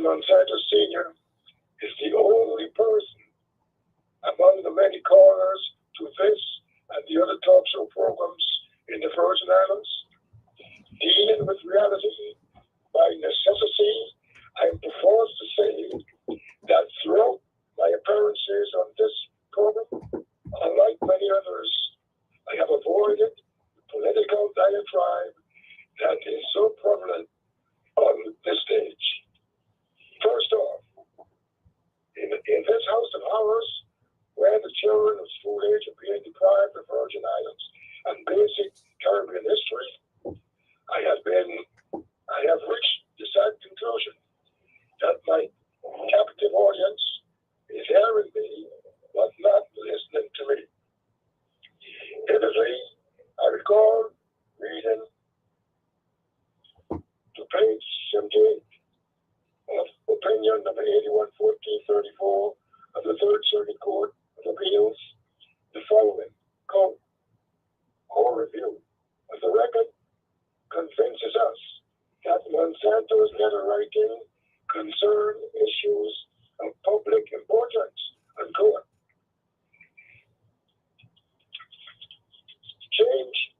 Monsanto Sr. is the only person among the many callers to this and the other talk show programs in the Virgin Islands dealing with reality by necessity. I am forced to say that throughout my appearances on this program, unlike many others, I have avoided the political diatribe that is so prevalent on this stage. First off, in this house of horrors, where the children of school age are being deprived of Virgin Islands and basic Caribbean history, I have reached the sad conclusion that my captive audience is hearing me, but not listening to me. Vividly, I recall reading to page 78 of opinion number 81-1434 of the Third Circuit Court of Appeals, the following, quote, "Our review of the record convinces us that Monsanto's letter writing concern issues of public importance," unquote. Change,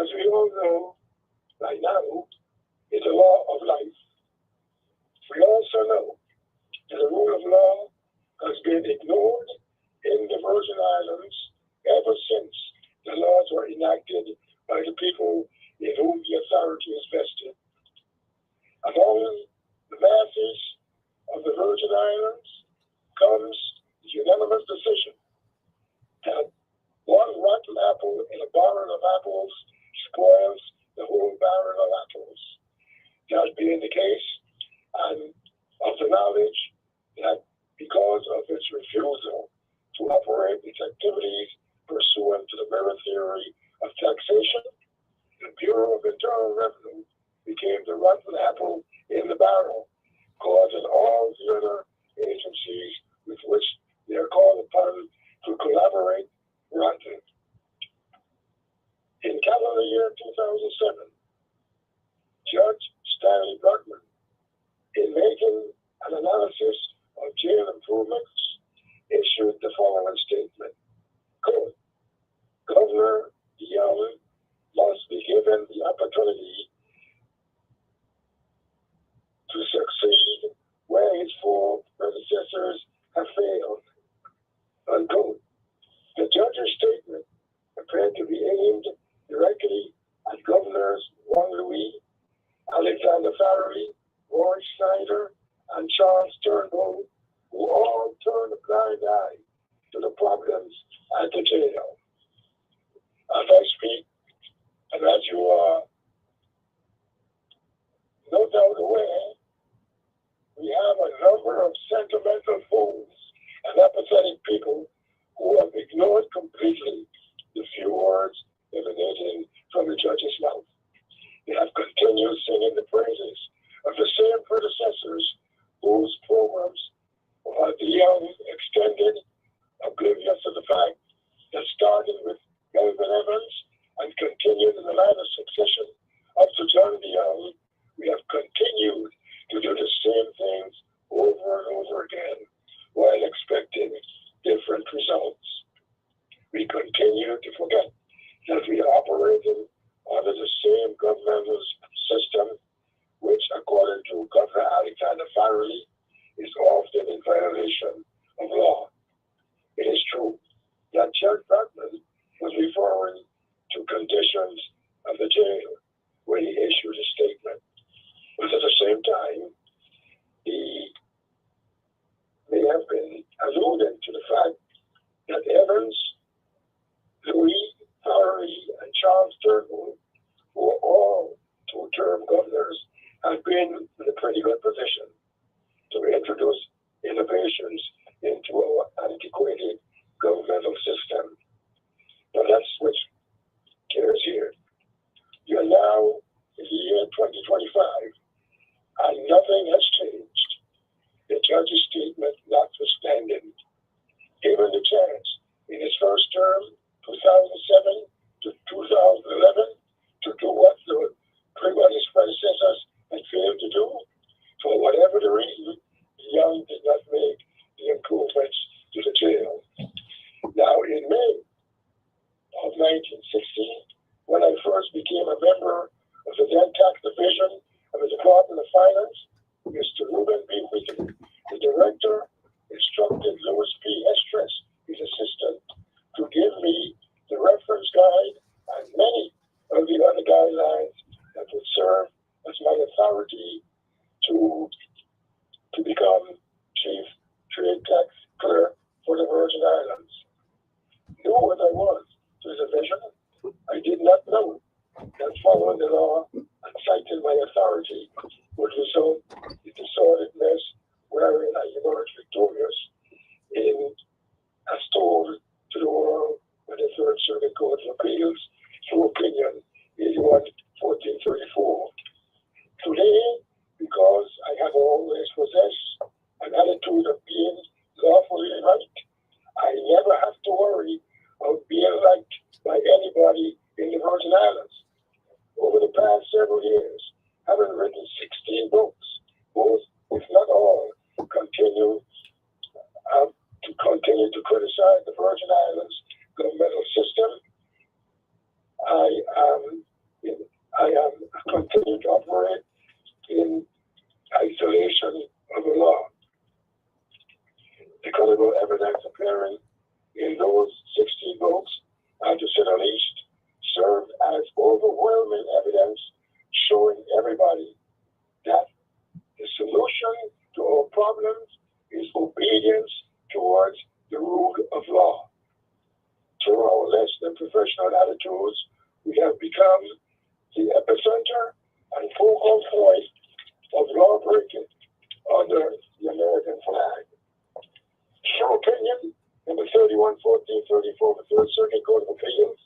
as we all know by now, is a law of life. We also know that the rule of law has been ignored in the Virgin Islands ever since the laws were enacted by the people in whom the authority is vested. Among the masses of the Virgin Islands comes the unanimous decision that one rotten apple in a barrel of apples spoils the whole barrel of apples. That being the case, and of the knowledge that because of its refusal to operate its activities pursuant to the merit theory of taxation, the Bureau of Internal Revenue became the rotten apple in the barrel, causing all the other agencies with which they are called upon to collaborate rotten. In calendar year 2007, Judge Stanley Bergman, in making an analysis of jail improvements, issued the following statement, quote, "Governor Young must be given the opportunity to succeed where his four predecessors have failed," unquote. The judge's statement appeared to be aimed directly at Governors Juan Louis, Alexander Farrelly, Roy Snyder, and Charles Turnbull, who all turned a blind eye to the problems at the jail. As I speak, and as you are no doubt aware, we have a number of sentimental fools and apathetic people who have ignored completely the few words emanating from the judge's mouth. They have continued singing the praises of the same predecessors whose programs the young extended, oblivious of the fact that started with Melvin Evans and continued in the line of succession up to John DeYoung, we have continued to do the same things over and over again while expecting different results. We continue to forget that we are operating under the same governmental system, which, according to Governor Alexander Farrelly, is often in violation of law. It is true that Judge Bergman was referring to conditions of the jail when he issued a statement, but at the same time, he may have been alluding to the fact that Evans, Louis, Farrelly, and Charles Turnbull, who are all two-term governors, have been in a pretty good position to introduce innovations into our antiquated governmental system. But let's switch gears here. We are now in the year 2025, and nothing has changed. The judge's statement notwithstanding, given the chance in his first term, 2007 to 2011, to do what his predecessors had failed to do, for whatever the reason, issues, we have become the epicenter and focal point of lawbreaking under the American flag. Your opinion, number 31-1434 of the Third Circuit Court of Appeals.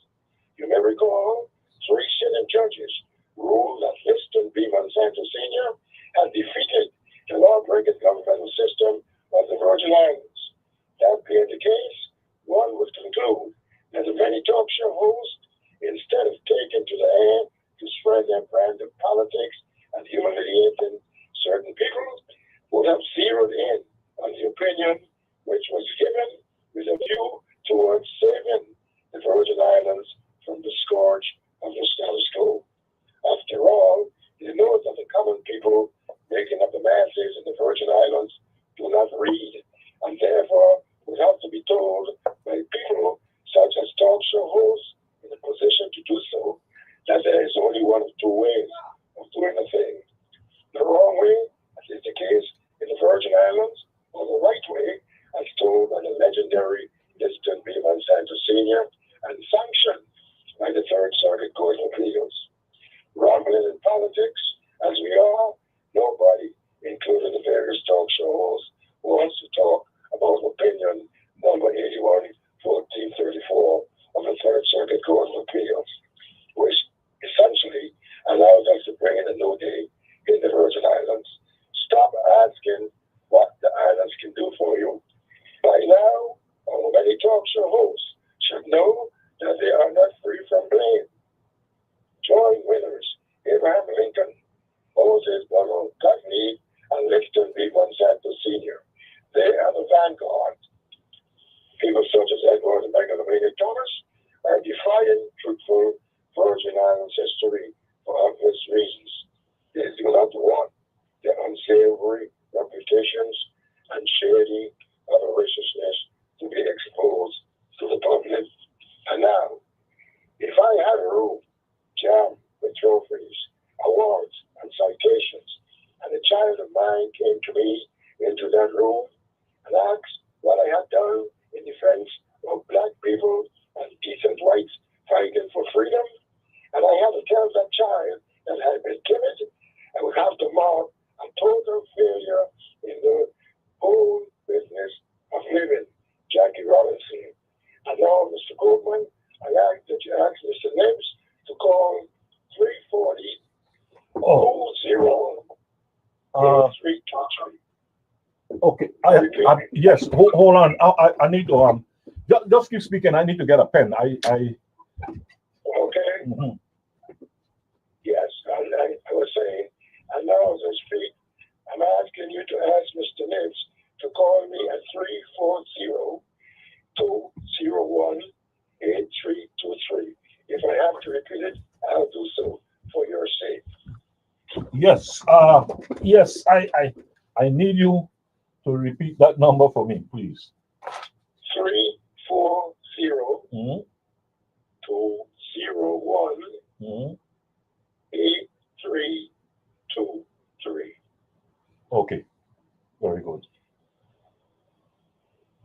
You may recall 3 sitting judges ruled that Liston B. Monsanto Sr. had defeated the law-breaking governmental system of the Virgin Islands. That being the case, one would conclude that the many talk show hosts, instead of taking to the air to spread their brand of politics and humiliating certain people, would have zeroed in on the opinion which was given with a view towards saving the Virgin Islands from the scourge of the status quo. After all, they know that the common people making up the masses in the Virgin Islands do not read, and therefore would have to be told by people such as talk show hosts in a position to do so, that there is only one of 2 ways of doing a thing. The wrong way, as is the case in the Virgin Islands, or the right way, as told by the legendary Liston B. Monsanto Sr. and sanctioned by the Third Circuit Court of Appeals. Rumbling in politics, as we are, nobody, including the various talk show hosts, wants to talk about opinion number 81-1434 of the Third Circuit Court of Appeals, which essentially allows us to bring in a new day in the Virgin Islands. Stop asking what the islands can do for you. By now, many talk show hosts should know that they are not free from blame. Joint winners, Abraham Lincoln, Moses Bono Gottlieb, and Liston B. Monsanto Sr. They are the vanguard. People such as Edward and Megalomaniac Thomas are defying truthful Virgin Islands history for obvious reasons. They do not want their unsavory reputations and shady avariciousness to be exposed to the public. And now, if I had a room jammed with trophies, awards, and citations, and a child of mine came to me into that room and asked what I had done in defense of black people and decent whites fighting for freedom, and I had to tell that child that I had been timid, I would have to mark a total failure in the whole business of living. Jackie Robinson. And now, Mr. Goldman, I ask that you ask Mr. Nibbs to call 340 0323. Okay. Yes. Hold on. I need to just keep speaking. I need to get a pen. Okay. Mm-hmm. Yes, I was saying, and now as I speak, I'm asking you to ask Mr. Nibbs to call me at 340-201-8323. If I have to repeat it, I'll do so for your sake. Yes. Yes. I need you to repeat that number for me, please. 340 201 8323. Okay. Very good.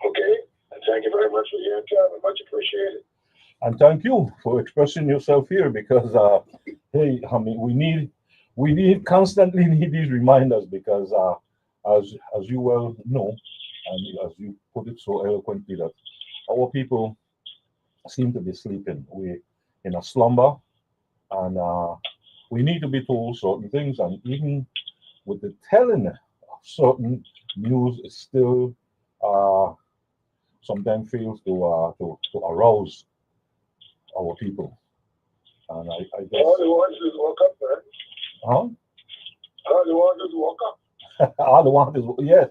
Okay. And thank you very much for your time. Much appreciated. And thank you for expressing yourself here, because hey, I mean, we constantly need these reminders, because as you well know, and as you put it so eloquently, that our people seem to be sleeping. We're in a slumber, and we need to be told certain things, and even with the telling of certain news, it still sometimes fails to arouse our people. And I guess all the ones who woke up, man. Huh? All the ones who woke up. All the ones, yes.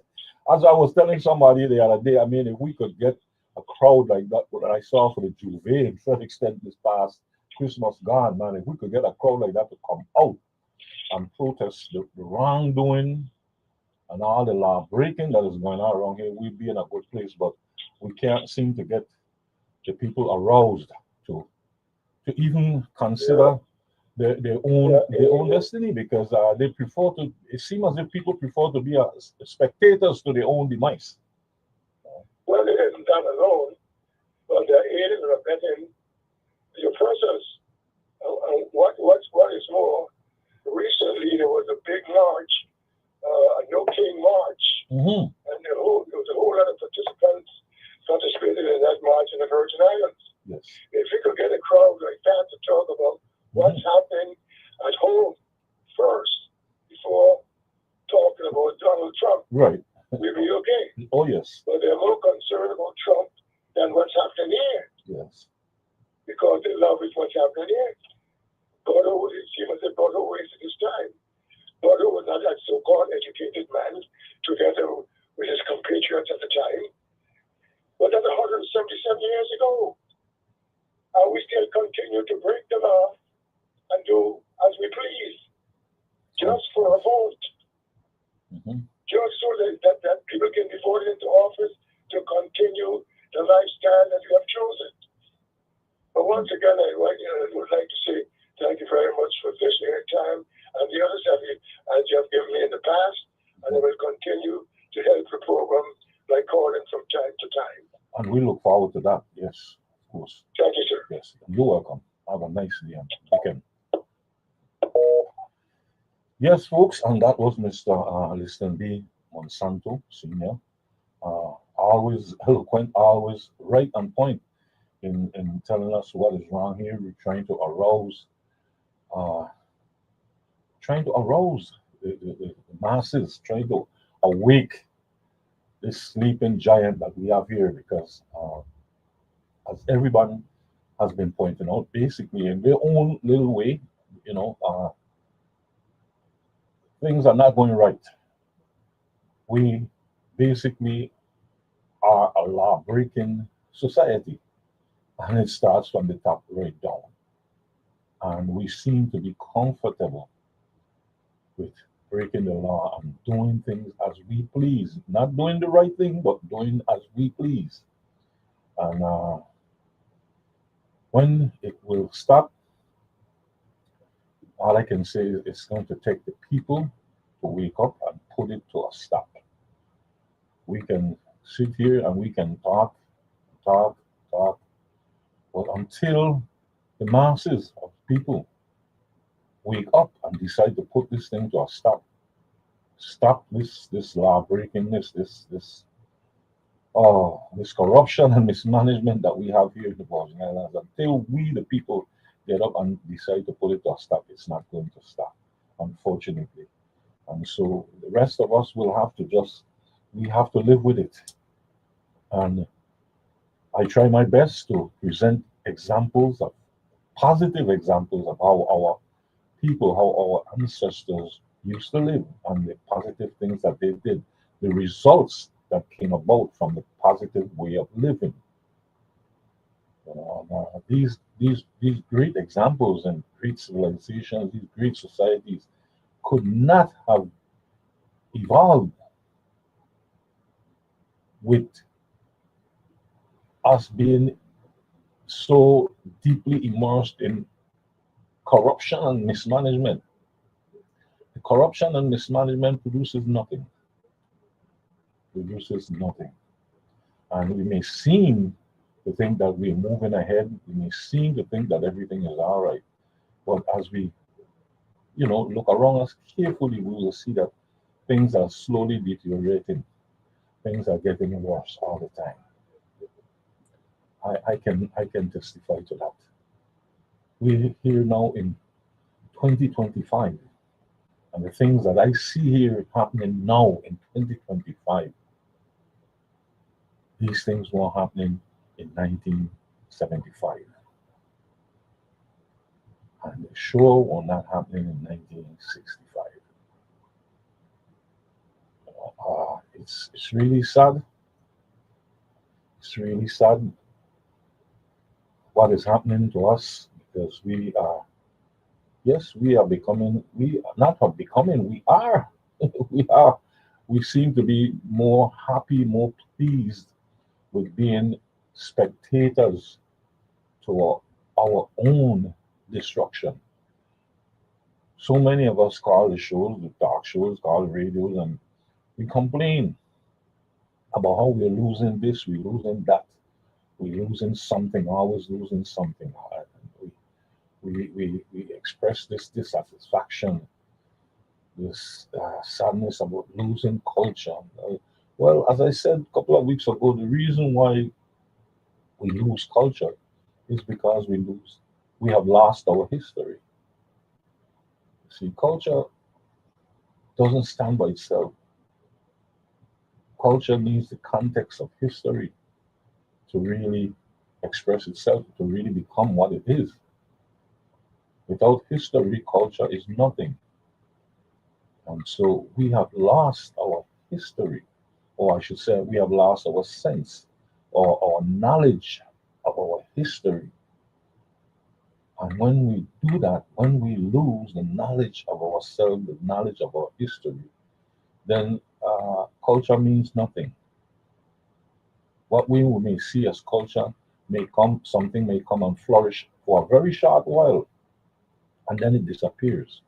As I was telling somebody the other day, I mean, if we could get a crowd like that, what I saw for the Juve in Frederickstead this past Christmas gone, man, if we could get a crowd like that to come out and protest the wrongdoing and all the law breaking that is going on around here, we'd be in a good place. But we can't seem to get the people aroused to even consider their own destiny, because they prefer to. It seems as if people prefer to be spectators to their own demise. Well, it isn't that alone, but they're aiding and abetting the oppressors. What is more, recently there was a big march, a No King march, and there was a whole lot of participants participated in that march in the Virgin Islands. Yes. If we could get a crowd like that to talk about what's happening at home first before talking about Donald Trump, right, we'll be okay. Oh yes. But they're more concerned about Trump than what's happening here. Yes. Because they love it what's happening here. Bordeaux, she must have Bordeaux wasted his time. Bordeaux was not that so-called educated man together with his compatriots at the time. But that's 177 years ago. And we still continue to break the law and do as we please, just for a vote. Just so that people can be voted into office to continue the lifestyle that we have chosen. But once again, I would like to say thank you very much for listening your time and the others as you have given me in the past, and I will continue to help the program by calling from time to time. And we look forward to that. Yes, of course. Thank you, sir. Yes, you're welcome. Have a nice day and weekend. Yes, folks, and that was Mr. Liston B. Monsanto Sr. Always eloquent, always right on point in telling us what is wrong here. We're trying to arouse the masses, trying to awake this sleeping giant that we have here, because as everyone has been pointing out, basically in their own little way, things are not going right. We basically are a law-breaking society, and it starts from the top right down. And we seem to be comfortable with breaking the law and doing things as we please, not doing the right thing, but doing as we please. And when it will stop, all I can say is it's going to take the people to wake up and put it to a stop. We can sit here and we can talk, but until the masses of people wake up and decide to put this thing to a stop this law breaking, this corruption and mismanagement that we have here in the Virgin Islands, until we the people get up and decide to put it to a stop, it's not going to stop, unfortunately. And so the rest of us will have to we have to live with it. And I try my best to present positive examples of how our people, how our ancestors used to live, and the positive things that they did, the results that came about from the positive way of living. These great examples and great civilizations, these great societies could not have evolved with us being so deeply immersed in corruption and mismanagement. The corruption and mismanagement produces nothing. And we may seem to think that we're moving ahead. We may seem to think that everything is all right. But as we, look around us carefully, we will see that things are slowly deteriorating. Things are getting worse all the time. I can testify to that. We're here now in 2025, and the things that I see here happening now in 2025, these things were happening in 1975, and they sure were not happening in 1965. It's really sad. It's really sad what is happening to us, because we are becoming, we are, we seem to be more happy, more pleased with being spectators to our own destruction. So many of us call the shows, the talk shows, call the radios, and we complain about how we're losing this, we're losing that, we're losing something, always losing something. we express this dissatisfaction, this sadness about losing culture. Well, as I said a couple of weeks ago, the reason why we lose culture is because we have lost our history. See, culture doesn't stand by itself. Culture needs the context of history to really express itself, to really become what it is. Without history, culture is nothing. And so we have lost our history, or I should say, we have lost our sense or our knowledge of our history. And when we do that, when we lose the knowledge of ourselves, the knowledge of our history, then culture means nothing. What we may see as culture something may come and flourish for a very short while, and then it disappears.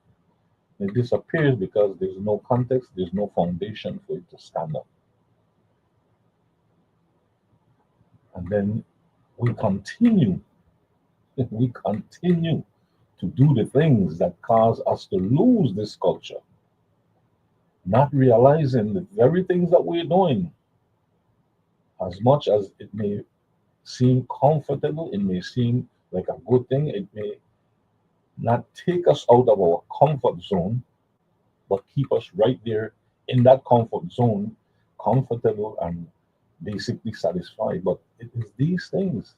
It disappears because there's no context, there's no foundation for it to stand up. And then we continue, we continue to do the things that cause us to lose this culture, not realizing the very things that we're doing, as much as it may seem comfortable, it may seem like a good thing, it may not take us out of our comfort zone, but keep us right there in that comfort zone, comfortable and basically satisfied. But it is these things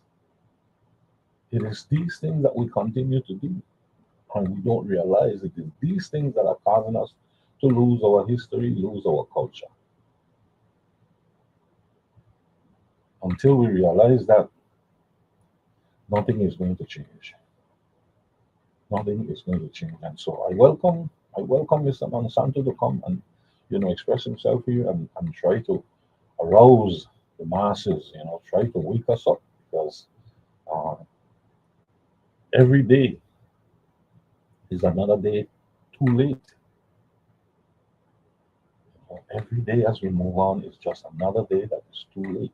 that we continue to do, and we don't realize it is these things that are causing us to lose our history, lose our culture. Until we realize that, nothing is going to change. Nothing is going to change. And so I welcome Mr. Monsanto to come and express himself here and try to arouse the masses, try to wake us up because uh, every day is another day too late. Every day as we move on is just another day that is too late.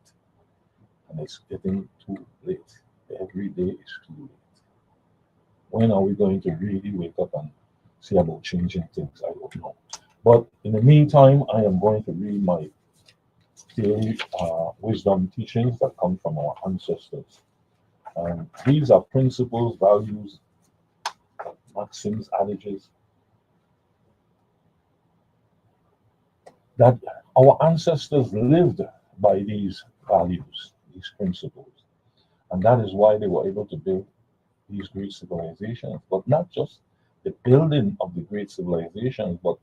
And it's getting too late. Every day is too late. When are we going to really wake up and see about changing things? I don't know. But in the meantime, I am going to read my daily wisdom teachings that come from our ancestors. These are principles, values, maxims, adages that our ancestors lived by these values, these principles. And that is why they were able to build these great civilizations. But not just the building of the great civilizations, but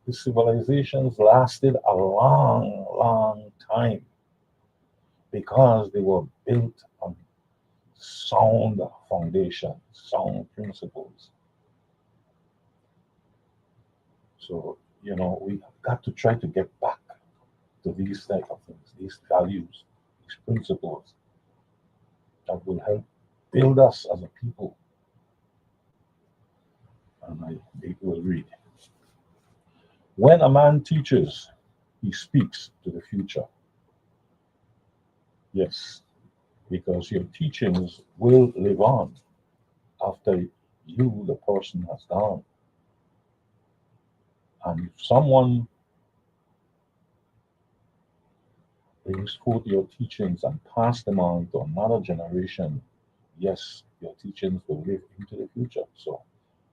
the civilizations lasted a long, long time because they were built on sound foundation, sound principles. So, we have got to try to get back to these type of things, these values, these principles that will help build us as a people. And I will read. When a man teaches, he speaks to the future. Yes, because your teachings will live on after you, the person, has gone. And if someone brings forth your teachings and pass them on to another generation, yes, your teachings will live into the future. So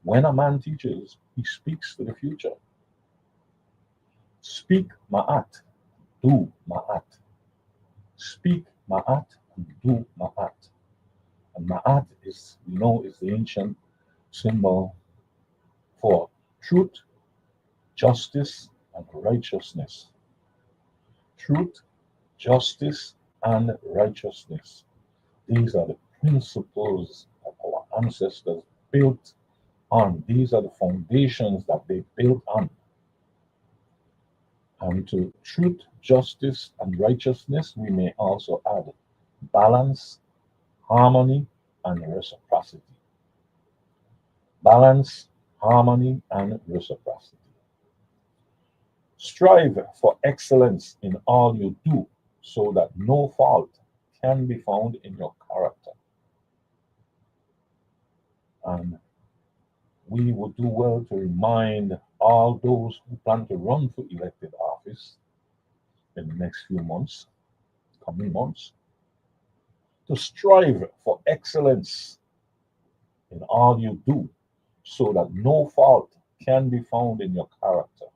when a man teaches, he speaks to the future. Speak ma'at, do ma'at. Speak ma'at and do ma'at. And ma'at is the ancient symbol for truth, justice, and righteousness. Truth, justice, and righteousness. These are the principles that our ancestors built on. These are the foundations that they built on. And to truth, justice, and righteousness, we may also add balance, harmony, and reciprocity. Balance, harmony, and reciprocity. Strive for excellence in all you do so that no fault can be found in your character. And we would do well to remind all those who plan to run for elected office in the next few months, coming months, to strive for excellence in all you do so that no fault can be found in your character.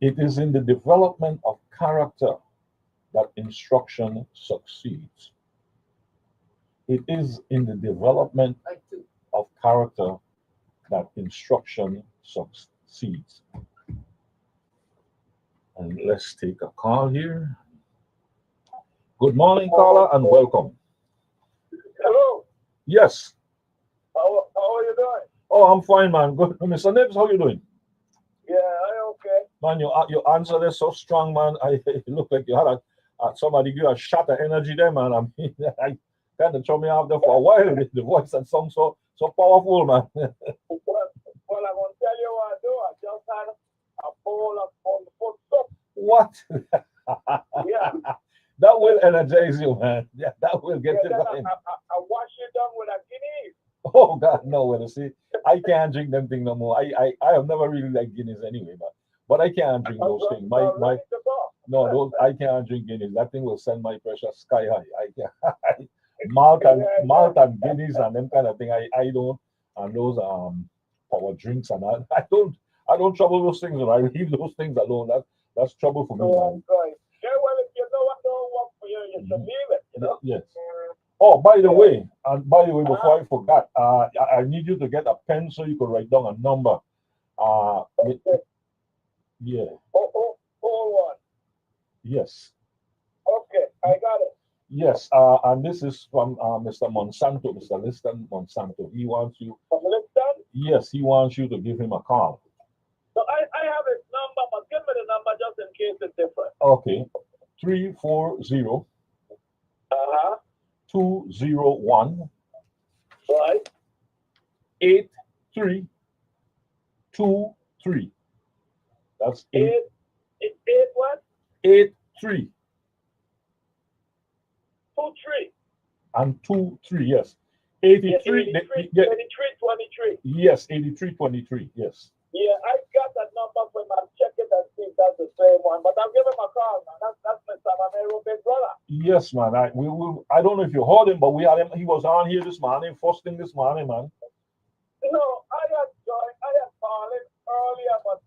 It is in the development of character that instruction succeeds. It is in the development of character that instruction succeeds. And let's take a call here. Good morning, caller, and welcome. Hello. Yes. How are you doing? Oh, I'm fine, man. Good. Mr. Nibs, how you doing? Yeah, I okay. Man, your answer is so strong, man. It looked like you had somebody give a shot of energy there, man. I mean, I kind of throw me out there for a while. The voice and song so powerful, man. Well, I'm gonna tell you what I do. I just had a bowl of foot soup. What? Yeah. That will energize you, man. Yeah, that will get you Then going. I wash it down with a guinea. Oh God, no way to see. I can't drink them thing no more. I have never really liked Guinness anyway, but I can't drink those things. My no, those I can't drink Guinness. That thing will send my pressure sky high. I can't. Malt and Guinness and them kind of thing. I don't, and those power drinks and that. I don't trouble those things. I leave those things alone. That's trouble for me. Right. Yeah, well, if you know what don't work for you, you should leave it. You know. Yes. Oh, by the way, before I forgot, I need you to get a pen so you can write down a number. Okay. Yeah. One. Yes. Okay, I got it. Yes. And this is from Mr. Monsanto, Mr. Liston Monsanto. He wants you. From Liston? Yes, he wants you to give him a call. So I have his number, but give me the number just in case it's different. Okay. 340. 201 Right. 8323. That's eight what? 83 23 and 23. Yes, 83. 23 23. Yes, 8323. Yes. Yeah, I got that number for him. I'll check it and see if that's the same one. But I'll give him a call, man. That's Mr. Mamero, big brother. Yes, man. I don't know if you heard him, but we had him. He was on here this morning, first thing this morning, man. No, I had called him earlier, but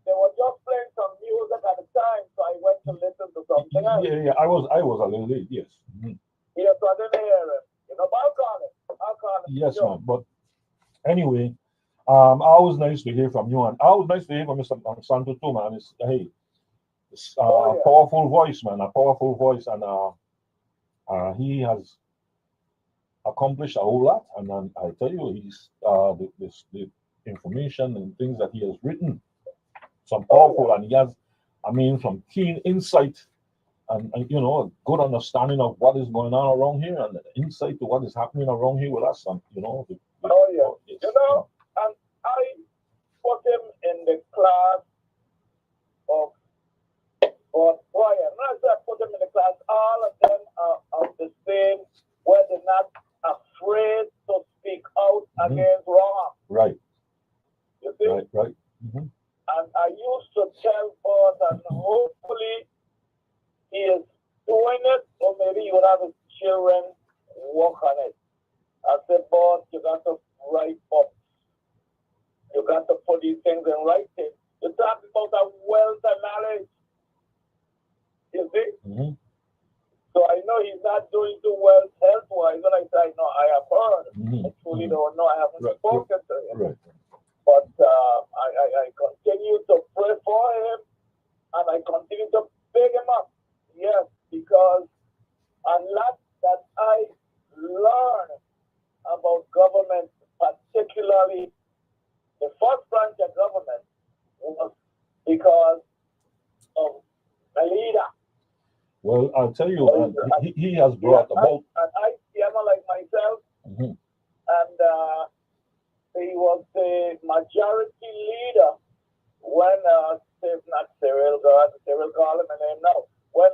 they were just playing some music at the time, so I went to listen to something else. Yeah. I was a little late. Yes. Mm-hmm. Yeah, so I didn't hear him. You know, but I'll call him. Yes, man. But anyway, always nice to hear from you, and always nice to hear from Mr. Santo too, man. It's powerful voice, man. A powerful voice, and he has accomplished a whole lot. And I tell you, he's the information and things that he has written, some powerful, and he has, some keen insight and a good understanding of what is going on around here, and insight to what is happening around here with us, and and I put him in the class of Brian. When I say I put him in the class, all of them are of the same, where they're not afraid to speak out against wrong. Right. You see? Right. Mm-hmm. And I used to tell God that hopefully he is doing it, or maybe you would have his children work on it. I said, boss, you got to write up. You got to put these things in writing. You're talking about a wealth of knowledge. You see? Mm-hmm. So I know he's not doing too well health-wise. And I say, no, I have heard. Mm-hmm. I truly don't know. I haven't spoken to him. Right. But I continue to pray for him, and I continue to big him up. Yes, because a lot that I learned about government, particularly the first branch of government, was because of the leader. Well, I'll tell you, he has brought about. And I like myself, mm-hmm. and he was the majority leader when not Cyril call him a name now. When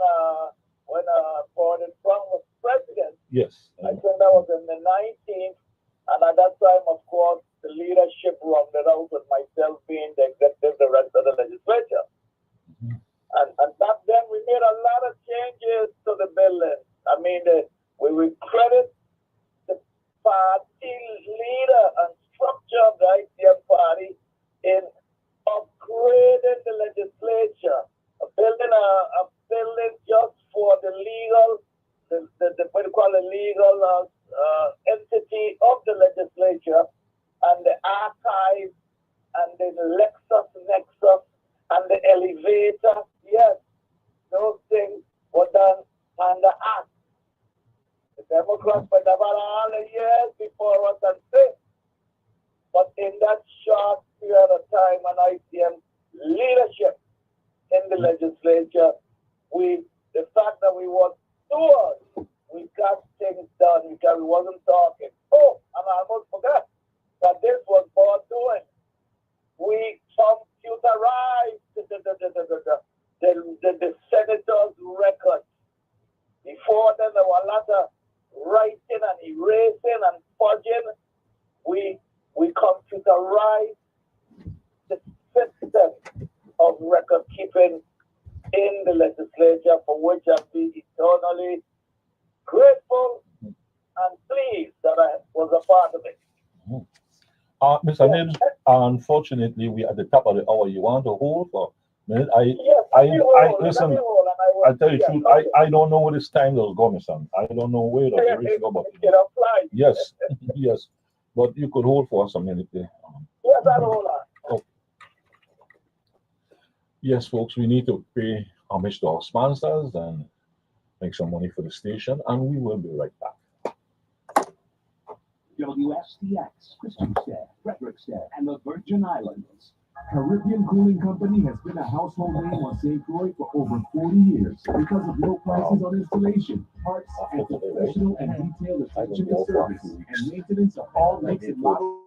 Gordon Brown was president. Yes. I think that was in the And at that time, of course, the leadership rounded out with myself being the executive director of the legislature. And back then, we made a lot of changes to the building. I mean, we would credit the party leader and structure of the ITM party in upgrading the legislature, building just for the legal, what do you call it, legal entity of the legislature, and the archive, and the Lexus Nexus, and the elevator. Yes, those things were done under act. The Democrats were never all the years before us and say, but in that short period of time on ITM leadership in the legislature, the fact that we were stewards, we got things done because we wasn't talking. Oh, and I almost forgot that this was board doing. We computerized the senator's records. Before then, there were a lot of writing and erasing and fudging. We computerized the system of record keeping in the legislature, for which I'm eternally grateful and pleased that I was a part of it. Mr. Nibs, unfortunately, we are at the top of the hour. You want to hold for a minute? Listen. I tell you the truth, I don't know where this time does go, Mr. I don't know where the race go, but yes, yes. But you could hold for us a minute there. Yes, I'll hold on. Oh. Yes, folks, we need to pay homage to our sponsors and make some money for the station, and we will be right back. wstx, Christiansted, Fredericksted, and the Virgin Islands. Caribbean Cooling Company has been a household name on St. Croix for over 40 years because of low prices on installation, parts, and professional and detailed attention to service and maintenance of all makes and models.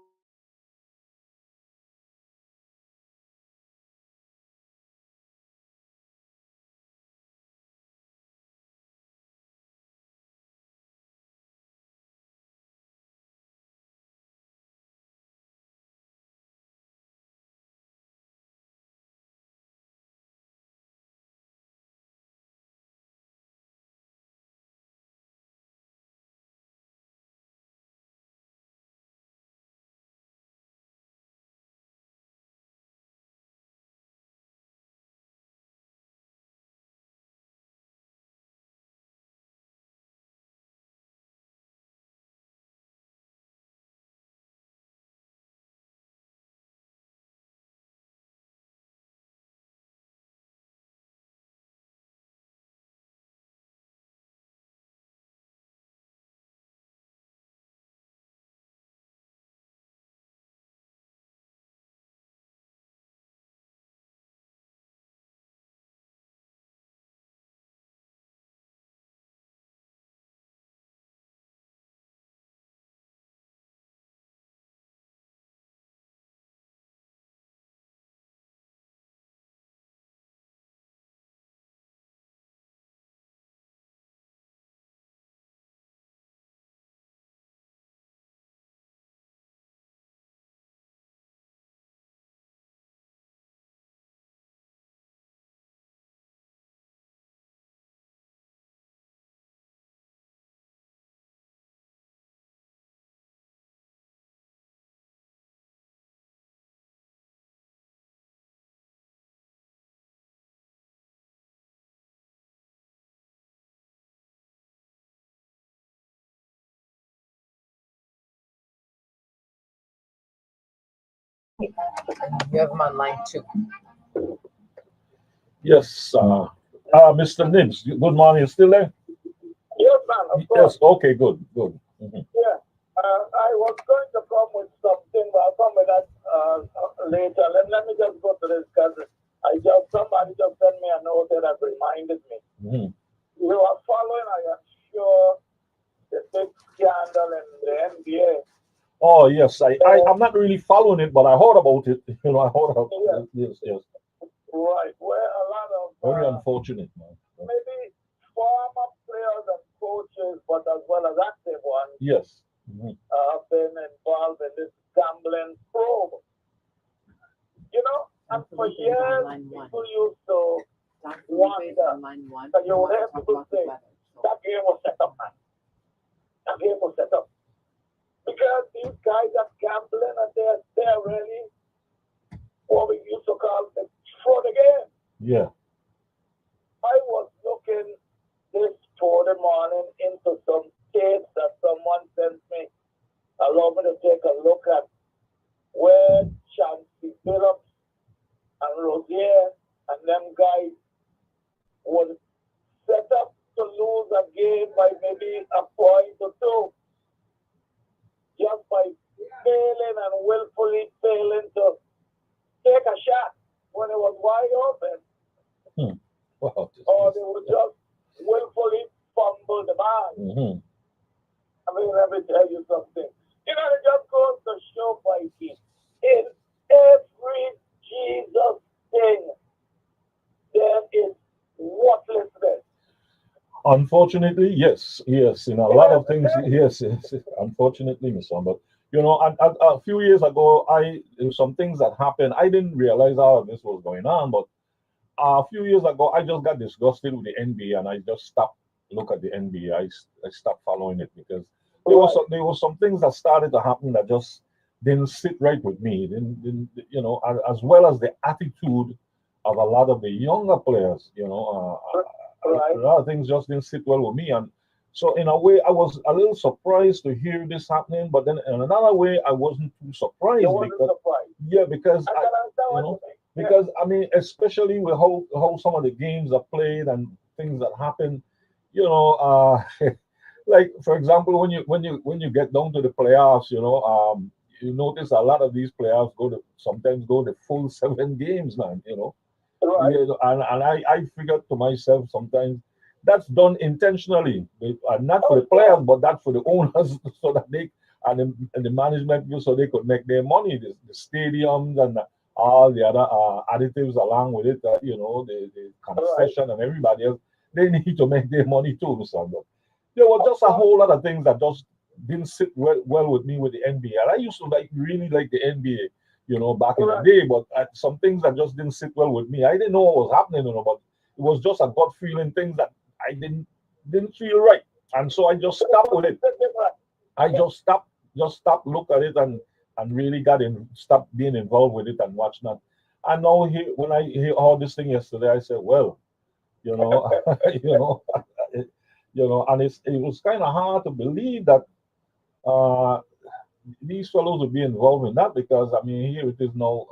You have them on line 2. Yes, Mr. Nibs, good morning. You still there? Yes, man, of course. Yes, okay, good, good. Yeah, I was going to come with something, but I'll come with that later. Let me just go to this because somebody just sent me a note that reminded me. You are following, I am sure, the big scandal in the NBA. Oh yes, I'm not really following it, but I heard about it. You know, I heard about it. Yes. Right, where a lot of very unfortunate, man. Maybe former players and coaches, but as well as active ones. Yes. Have been in database on line 1. So you want would to have talk to about the say, weather. So that game was set up, man. That game was set up. Because these guys are gambling and they're really what we used to call the fraud again. Yeah. I was looking this for the morning into some tapes that someone sent me. Allow me to take a look at where Chancey Phillips and Rosier and them guys would set up to lose a game by maybe a point or two. Just by failing and willfully failing to take a shot when it was wide open. Wow. Or they would just willfully fumble the ball. Mm-hmm. I mean, let me tell you something. You know, it just goes to show, Mikey, in every Jesus thing, there is worthlessness. Unfortunately, yes. In a lot of things, yes. Unfortunately, Miss Son, but a few years ago, there were some things that happened. I didn't realize all of this was going on, but a few years ago, I just got disgusted with the NBA, and I just stopped look at the NBA. I stopped following it because there was some things that started to happen that just didn't sit right with me. Didn't as well as the attitude of a lot of the younger players. Right. A lot of things just didn't sit well with me, and so in a way, I was a little surprised to hear this happening. But then in another way, I wasn't too surprised because I can understand what you mean. because I mean, especially with how some of the games are played and things that happen, like for example, when you get down to the playoffs, you notice a lot of these playoffs sometimes go the full 7 games, man. Right. And I figured to myself sometimes that's done intentionally, and not for the players, but that's for the owners, so that they and the management view, so they could make their money. The stadiums and all the other additives along with it, the concession and everybody else, they need to make their money too, Mr. But there were just a whole lot of things that just didn't sit well with me with the NBA. And I used to really like the NBA, back in the day, but some things that just didn't sit well with me. I didn't know what was happening, but it was just a gut feeling thing that I didn't feel right, and so I just stopped with it. I just stopped look at it and really stopped being involved with it and watch that. And now when I hear all this thing yesterday, I said, well, you know, and it was kind of hard to believe that these fellows would be involved in that, because I mean, here it is now.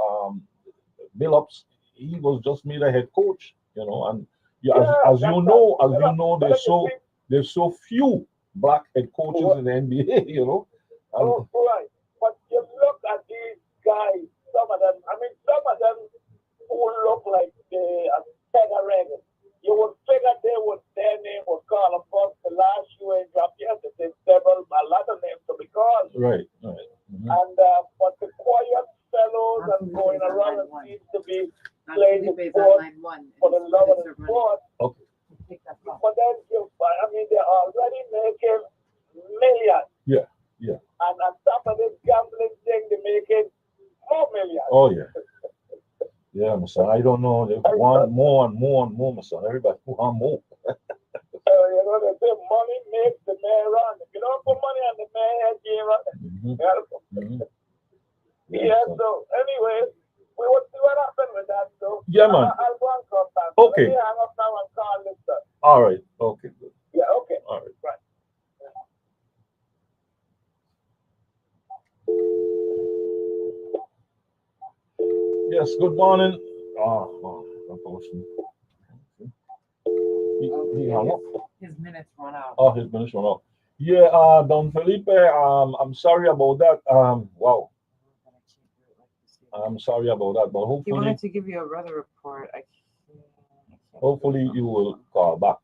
Billups, he was just made a head coach, and as you know, there's so few black head coaches in the NBA, Right. But you look at these guys, some of them who look like they are federated. You would figure their name would call them first. The last year in draft, yes, there's a lot of names to be called. Right. Mm-hmm. And but the quiet fellows and going around and seems to be playing the sport for the love of the sport. Okay. But then they're already making millions. Yeah. And on top of this gambling thing, they're making more millions. Oh yeah. Yeah, my son. I don't know. They want more and more, my son. Everybody want more. They say money makes the man run. If you don't put money on the man, he ain't running. Yeah, so anyway, we will see what happens with that. So yeah, man. I'll go and come back. Okay. Let me hang up now and call this stuff. All right. Okay. Good. Yeah. Okay. All right. Right. Yes. Good morning. Unfortunately. He hung up. His minutes run out. Oh, his minutes run out. Yeah, Don Felipe, I'm sorry about that. Wow. I'm sorry about that, but He hopefully wanted to give you a weather report. hopefully you will call back.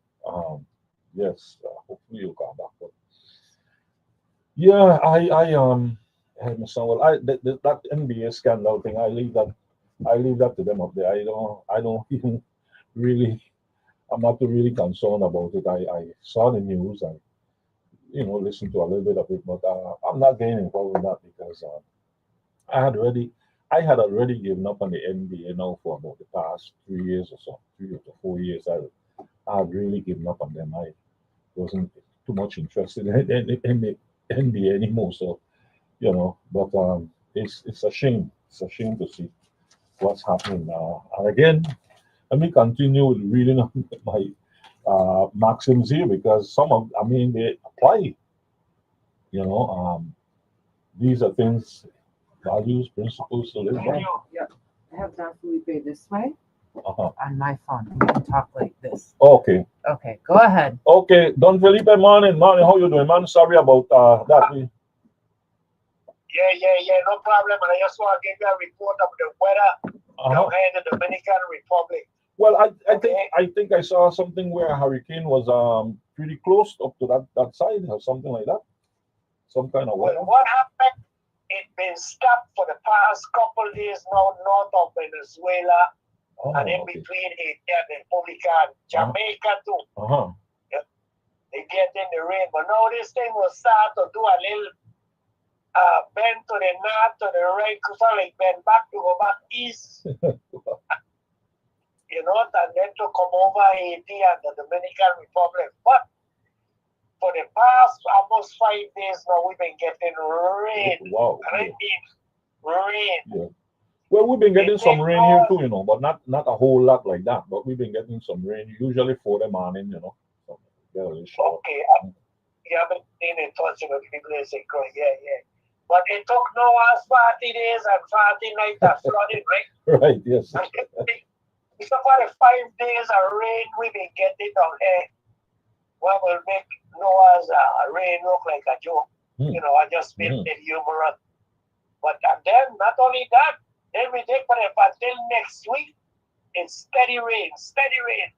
Yes, hopefully you'll call back. But yeah, hey, Mr. Well, that NBA scandal thing, I leave that to them up there. I don't even really, I'm not really concerned about it. I saw the news and listened to a little bit of it, but I'm not getting involved in that because I had already given up on the NBA now for about the past 3 years or so, 3 to 4 years. I'd really given up on them. I wasn't too much interested in the NBA anymore. So but it's a shame. It's a shame to see what's happening now. And again, let me continue with reading on my maxims here because I mean, they apply. You know, these are things, values, principles to live by. Yeah. I have Don Felipe this way Uh-huh. on my phone. You can talk like this. Okay. Okay, go ahead. Okay, Don Felipe, morning, how you doing, man? Sorry about that. Yeah, no problem. And I just want to give you a report of the weather Uh-huh. down here in the Dominican Republic. Well, I think Okay. I think I saw something where a hurricane was pretty close up to that side or something like that. Some kind of weather. Well, what happened? It's been stopped for the past couple of days now north of Venezuela Oh, and in okay. between Haiti and the Dominican, Jamaica too. Uh-huh. They get in the rain. But now this thing will start to do a little bend to the north, to the right, so like bend back to go back east. And then to come over Haiti and the Dominican Republic. But for the past almost 5 days now, we've been getting rain. Wow. And I mean rain. Yeah. Well, we've been getting It some takes rain here all- too, but not a whole lot like that. But we've been getting some rain usually for the morning, So, yeah, really short. Okay, you haven't been in touch with people in St. Croix. Yeah. But it took no us 40 days and 40 nights of flooding, right? Right. Yes. It's about the 5 days of rain we've been getting down here. What will make Noah's rain look like a joke? Hmm. I just feel it humorous. But then, not only that, then we take for it until next week. It's steady rain.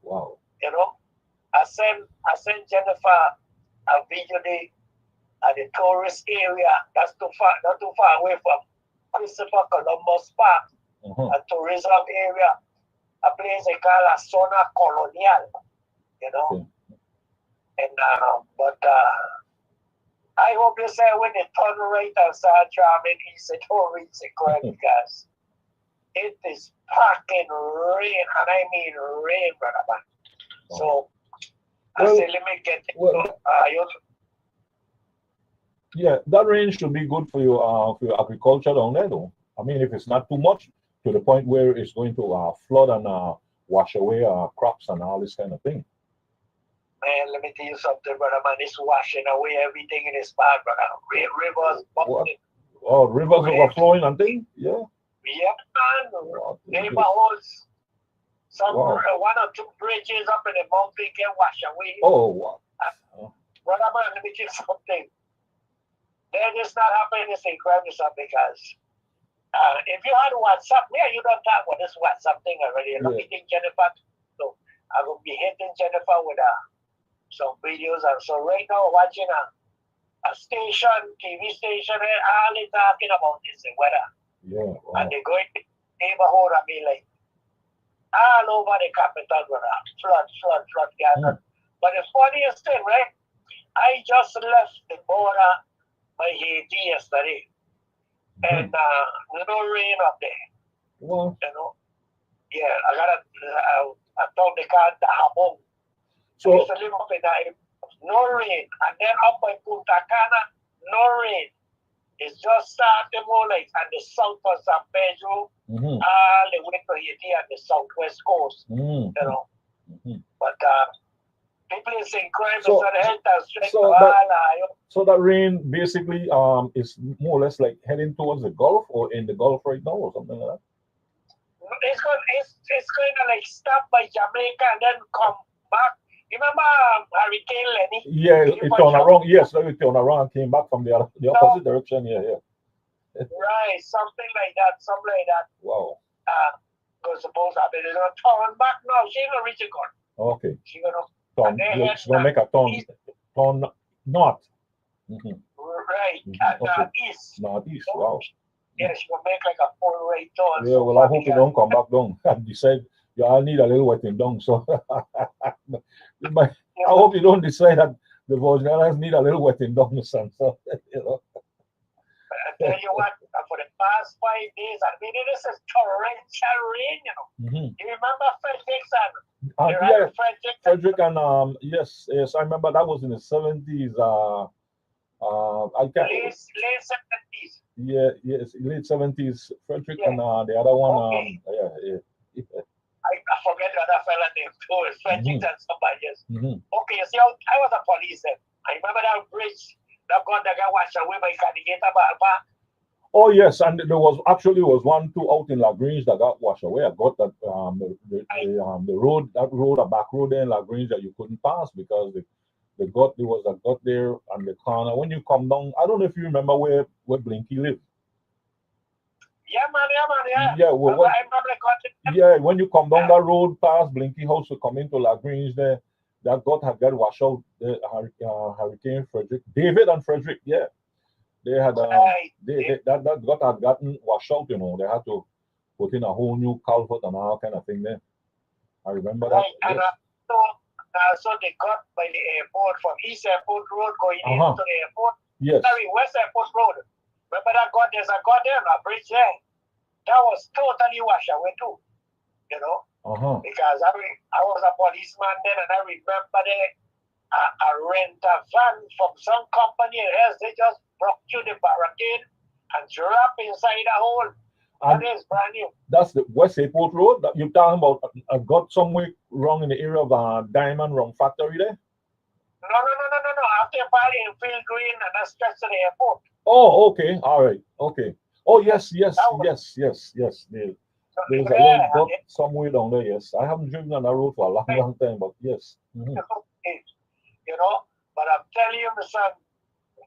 Wow. I sent Jennifer a video at the tourist area. That's not too far away from Christopher Columbus Park, Uh-huh. a tourism area, a place they call a zona colonial. Okay. And but I hope you say when they turn right and start driving east, it don't reach the ground because it is packing rain, and I mean rain, brother man. So I Well- said, let me get it. well- Yeah, that rain should be good for your agriculture down there, though. I mean, if it's not too much to the point where it's going to flood and wash away crops and all this kind of thing. Man, let me tell you something, brother man. It's washing away everything in this part, brother. Rivers, bubbling. Oh, rivers overflowing and things. Yeah. Yep, man. Wow. Neighborhoods. Some Wow. one or two bridges up in the mountain get washed away. Oh, wow. Brother man, let me tell you something. That is not happening in St. Croix because if you had WhatsApp, you don't talk about this WhatsApp thing already. I'm hitting Jennifer, so I will be hitting Jennifer with some videos. And so right now, watching a station, TV station, all they talking about is the weather. Yeah. Wow. And they going to the neighborhood, like all over the capital, brother. Flood, gathered. But the funniest thing, right? I just left the border by Haiti yesterday, and no rain up there. Well, Yeah, I got a town they call Dahabong. so I used to live up in that. No rain, and then up by Punta Cana, no rain. It's just starting more like on the south of San Pedro, all the way to Haiti and the southwest coast. But people in St. Croix, So- so the health and strength so of that- all, So that rain basically is more or less like heading towards the Gulf or in the Gulf right now or something like that. it's going to like stop by Jamaica and then come back. You remember Hurricane Lenny? Yeah, it turned around. Yes, it turned around and came back from the opposite direction. Yeah. Right, something like that. Wow. Because suppose I mean, it's going to turn back now. She ain't going to reach the gun. Okay. She's going to, Turn. It's gonna make a turn north. right, and Okay. east. Northeast. Wow. Yeah, she's going to make like a full right turn. Yeah. Well, I hope you don't come back down. And decide. Yeah, I need a little wetting down. So, I hope you don't decide that the Virgin Islands need a little wetting down, son. So, I tell you what, for the past 5 days, I mean, this is torrential rain, Mhm. You remember Fred Dixon? Yeah, Frederick and yes, I remember that was in the 70s. I can't. Late 70s. Yeah, yes, late 70s. Frederick Yeah. and the other one. Okay. Yeah. I forget the other fella name too. It's Frederick and somebody else. Mm-hmm. Okay, you see, I was a policeman. I remember that bridge that got washed away by Canigata Barba. Oh yes, and there was one two out in Lagrange that got washed away. I got that the road, a back road there in Lagrange that you couldn't pass because there was a gut there on the corner. When you come down, I don't know if you remember where Blinky lived. Yeah, man. Yeah, I remember it. Yeah, when you come down that road past Blinky House to come into Lagrange there, that gut had got washed out. Hurricane Frederick, David and Frederick, yeah. They had that gut had gotten washed out, you know. They had to put in a whole new culvert and all kind of thing there. I remember that. And yes. so they got by the airport from East Airport Road going into the airport. Yes. Sorry, West Airport Road. Remember that God? There's a God there, a bridge there. That was totally washed away too. You know, because I was a policeman then, and I remember I rent a van from some company else. They just broke through the barricade and drop inside the hole. And that is brand new. That's the West Airport Road that you're talking about. I got somewhere wrong in the area of Diamond Rum Factory there. No. After buying Field Green and that's just to the airport. Oh, okay, all right, okay. Oh, yes. There's a little gut somewhere down there. Yes, I haven't driven on that road for a long time, but yes. Mm-hmm. You know, but I'm telling you, my son,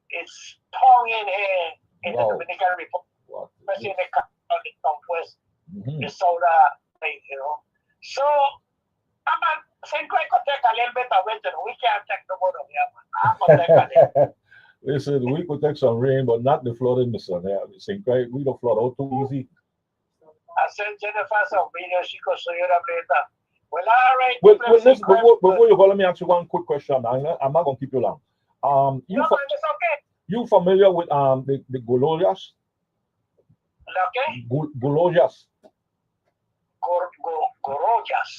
it's tongue in here in the Dominican Republic, especially in the southwest, the soda thing, you know. So, St. Croix could take a little bit of it, we can't take the more of here, man. I'm going to take a little. Listen, we could take some rain, but not the flooding, Mr. St. Croix, we don't flood out too easy. I sent Jennifer some video, she could show you them later. Well, all right. Well, listen, before you go, let me ask you one quick question. I'm not going to keep you long. No, man, it's okay. You familiar with the Golorias? Okay. Golorias.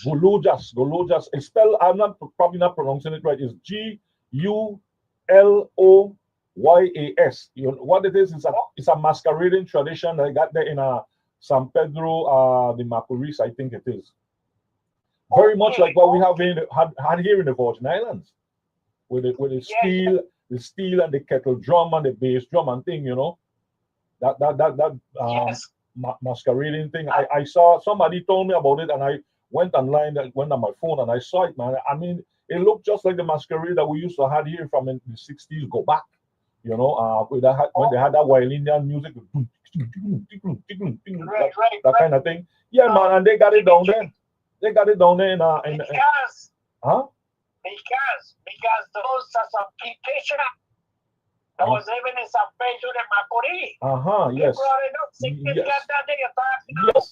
Golorias. It's spelled, I'm probably not pronouncing it right. It's Guloyas. You know, what it is, it's a masquerading tradition that I got there in San Pedro de Macorís, I think it is. Very much like what we have had here in the Virgin Islands, with the steel and the kettle drum and the bass drum and thing, you know, masquerading thing. I saw, somebody told me about it, and I went online, went on my phone, and I saw it, man. I mean, it looked just like the masquerade that we used to have here from in the 60s. Go back, you know, when they had that wild Indian music, that kind of thing. Yeah, man, and they got it down there. They got it down there because those are some key patient that was living in San Pedro de Macorís. Yes.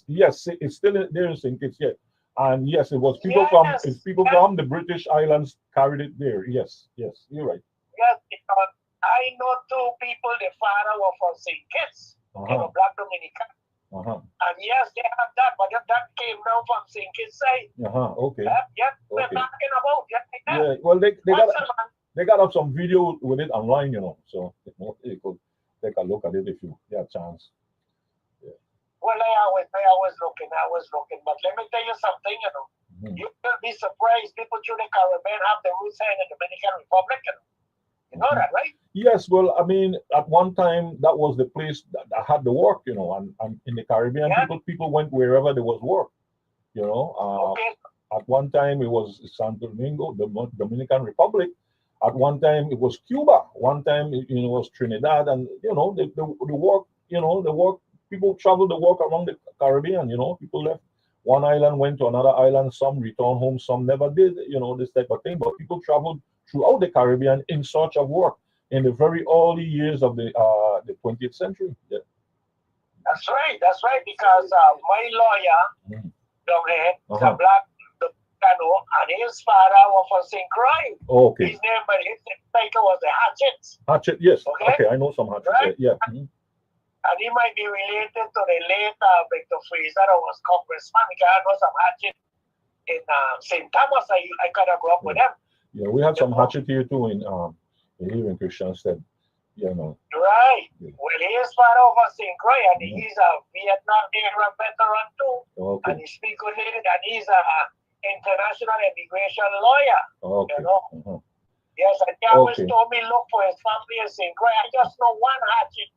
Yes, it's still there in St. Kitts, yeah. And yes, it was people from the British Islands carried it there. Yes, you're right. Yes, because I know two people, the father was from St. Kitts, they were Black Dominican. And yes, they have that, but that came down from St. Kitts side. Okay. We're talking about. Yeah, well, they got up some video with it online, you know, so you could take a look at it if you get a chance. Yeah. Well, I was looking, but let me tell you something, you know. You will be surprised, people through the Caribbean have the roots here in the Dominican Republic, you know. You know that, right? Yes, well, I mean, at one time that was the place that had the work, you know, and in the Caribbean, people went wherever there was work, you know. At one time it was Santo Domingo, the Dominican Republic. At one time it was Cuba. One time it was Trinidad, and you know the work, you know, the work. People traveled the work around the Caribbean. You know, people left one island, went to another island. Some returned home, some never did. You know, this type of thing. But people traveled throughout the Caribbean in search of work in the very early years of the 20th century. Yeah. That's right. Because my lawyer down here, the black and his father was from St. Croix. Okay. His name, but his title was the Hatchet. Hatchet, yes. Okay, I know some Hatchet. Right? Yeah. And he might be related to the late Victor Fraser, who was congressman. Because I know some Hatchet in St. Thomas, I kind of grew up with them. Yeah, we had some hatchet here too in Christiansted. You know. Right. Yeah. Well, he is part of St. Croix, and he's a Vietnam era veteran too. Okay. And he speaks good English, and he's a international immigration lawyer. Okay. You know. Uh-huh. Yes, and he always told me look for his family in St. Croix. I just know one hatchet.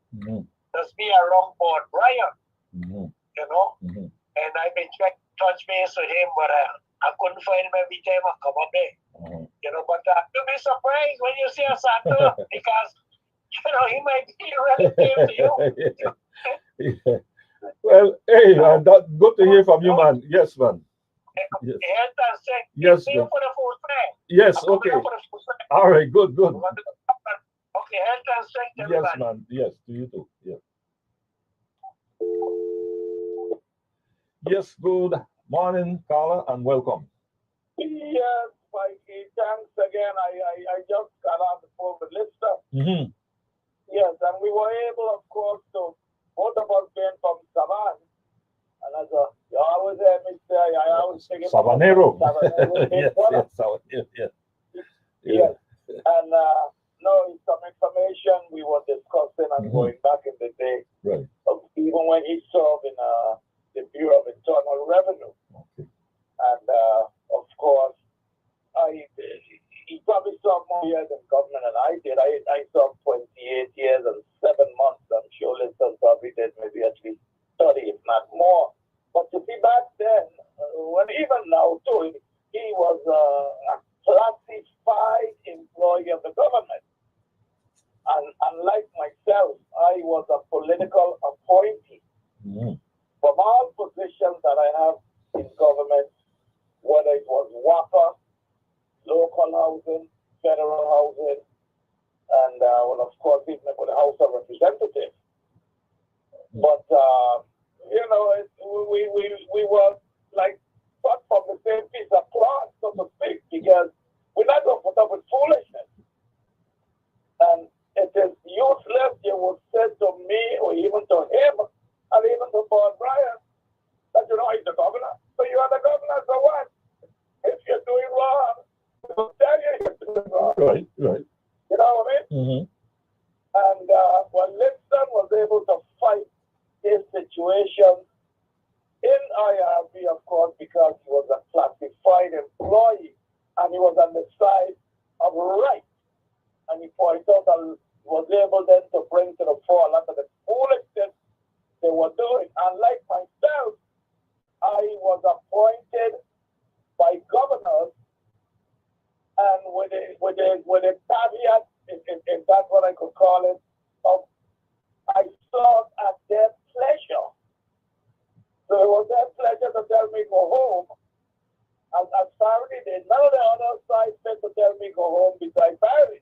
Just be around Port Brian. You know. And I've been touch base with him, but I couldn't find him every time I come up there. You know, but you'll be surprised when you see a Santo because you know he might be relative to you. Yeah. Well, hey, good to hear from you, man. Yes, man. Yes. Yes, man. Yes, okay. All right, good. Okay, health and strength, everybody. Yes, man. Yes, to you too. Yeah. Yes, good morning, Carla, and welcome. Yes, Mikey. Thanks again. I just got on the phone with Lister. Yes, and we were able, of course, to both of us being from Savan. And as you always hear me say, I always think it's Sabanero. Yes, Sabanero. Yes. And no, some information we were discussing and going back in the day. Right. Even when he served in the Bureau of Internal Revenue. Okay. And of course, he probably served more years in government than I did. I served 28 years and 7 months. I'm sure Lister probably did maybe at least 30, if not more. But to be back then, when even now too, he was a classified employee of the government. And unlike myself, I was a political appointee. From all positions that I have in government, whether it was WAPA, local housing, federal housing, and well, of course, even with the House of Representatives. But you know, we were like cut from the same piece of cloth, so to speak, because we're not going to put up with foolishness. And it is useless, you would say to me, or even to him, and even to Paul Bryan, that you know he's the governor. So you are the governor, so what? If you're doing wrong, they'll tell you you're doing wrong. Right. You know what I mean? And when Livingston was able to fight his situation in IRB, of course, because he was a classified employee and he was on the side of right. And he pointed out that he was able then to bring to the fore a lot of the foolishness they were doing. And like myself, I was appointed by governors, and with a caveat, if that's what I could call it, of I served at their pleasure. So it was their pleasure to tell me go home. As Faraday did, none of the other side said to tell me go home besides Faraday,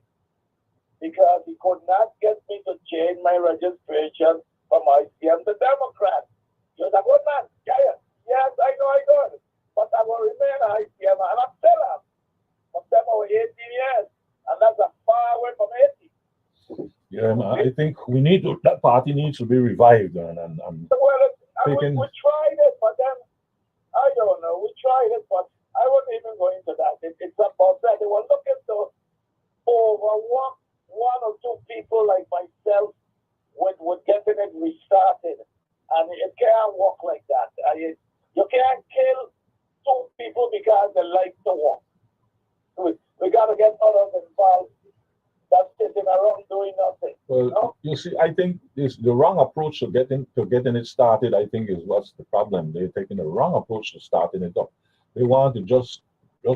because he could not get me to change my registration from ICM to Democrat. He was a good man. Yes, I know I got it. But I will remain an ICM, and I'm still up. I'm still over 18 years, and that's a far away from 80. Yeah, I think that party needs to be revived and we tried it, but then I don't know. We tried it, but I wasn't even going to that. It's about that. They were looking to overwork one or two people like myself with getting it restarted, and it can't work like that. You can't kill two people because they like to work. We got to get others involved. That's sitting around doing nothing. Well, you see, I think it's the wrong approach to getting it started. I think is what's the problem. They're taking the wrong approach to starting it up. They want to just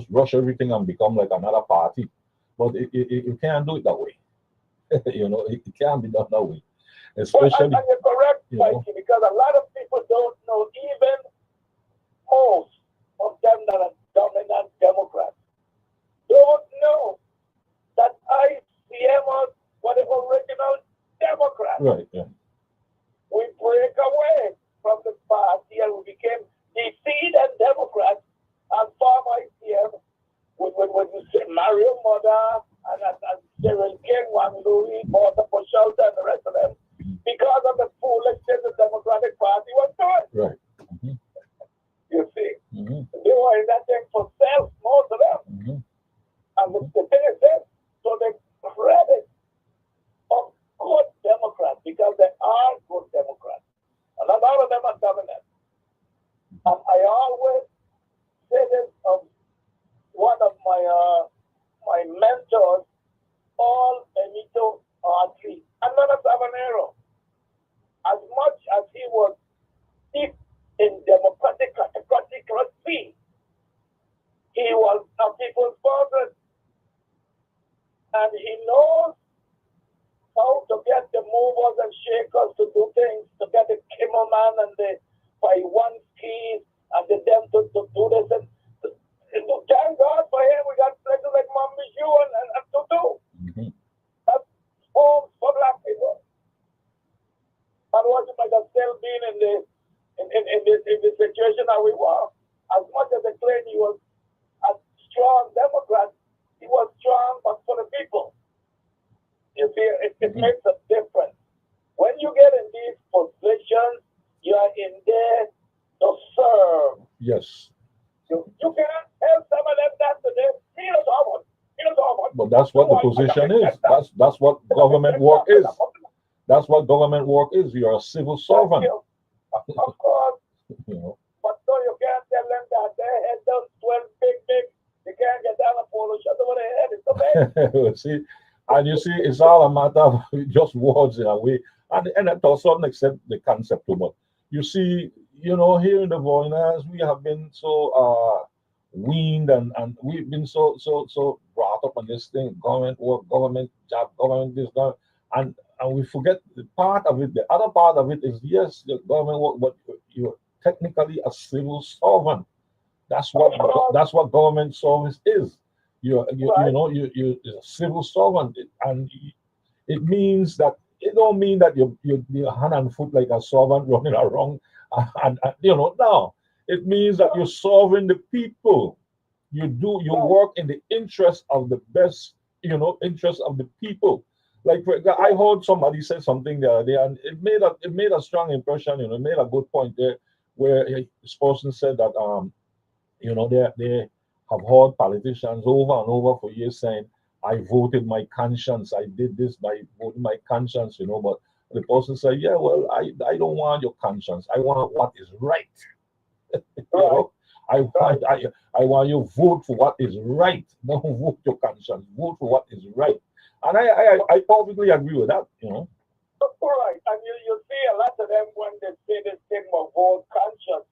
rush everything and become like another party, but you can't do it that way. You know, it can't be done that way. Especially, and you're correct, Mikey, because a lot of people don't know, even most of them that are dominant Democrats don't know that ICMers were the original Democrats. Right, yeah. We break away from the party and we became decedent Democrats and form ICM with you say Mario Moda and Cyril King, Juan Louis, Porter for Shelter, and the rest of them, because Mhm. They were in that thing for self, most of them. Mhm. And the thing is this, so the credit of good Democrats, because they are good Democrats, and not all of them are governors. And I always say this of one of my mentors, Paul Benito Autry, another Sabanero. As much as he was deep in democracy, he was a people's person, and he knows how to get the movers and shakers to do things, to get the Kimmelman and the Paiwanskis and them to do this. And thank God for him, we got places like Mambiju and Tutu. Mhm. That's homes for black people. Otherwise, we might have still been in the situation that we were. As much as they claimed he was a strong Democrat, he was strong, but for the people. You see, it makes a difference. When you get in these positions, you are in there to serve. Yes. You cannot tell some of them that today. But that's what the position is. That's what government work is. That's what government work is. You're a civil servant. Of course. You know. But so you can't tell them that their head down 12 big. You can't get down a polo shut over their head. It's okay. See, and you see, it's all a matter of just words in a way, and to a certain extent, the concept too. But you see, here in the Voinas, we have been so weaned and we've been so brought up on this thing, government work, government job, government this, government, and we forget the part of it. The other part of it is, yes, the government work, but you're technically a civil servant. That's what government service is. You're a civil servant, and it means that it don't mean that you're hand and foot like a servant running around, and no. It means that you're serving the people. You work in the interest of the best, interest of the people. Like I heard somebody say something the other day, and it made a strong impression. It made a good point there, where this person said that they have heard politicians over and over for years saying, I voted my conscience, I did this by voting my conscience, but the person said, yeah, well, I don't want your conscience, I want what is right. I want you to vote for what is right. Don't vote your conscience, vote for what is right. And I perfectly agree with that, All right, and you see a lot of them when they say this thing of vote conscience,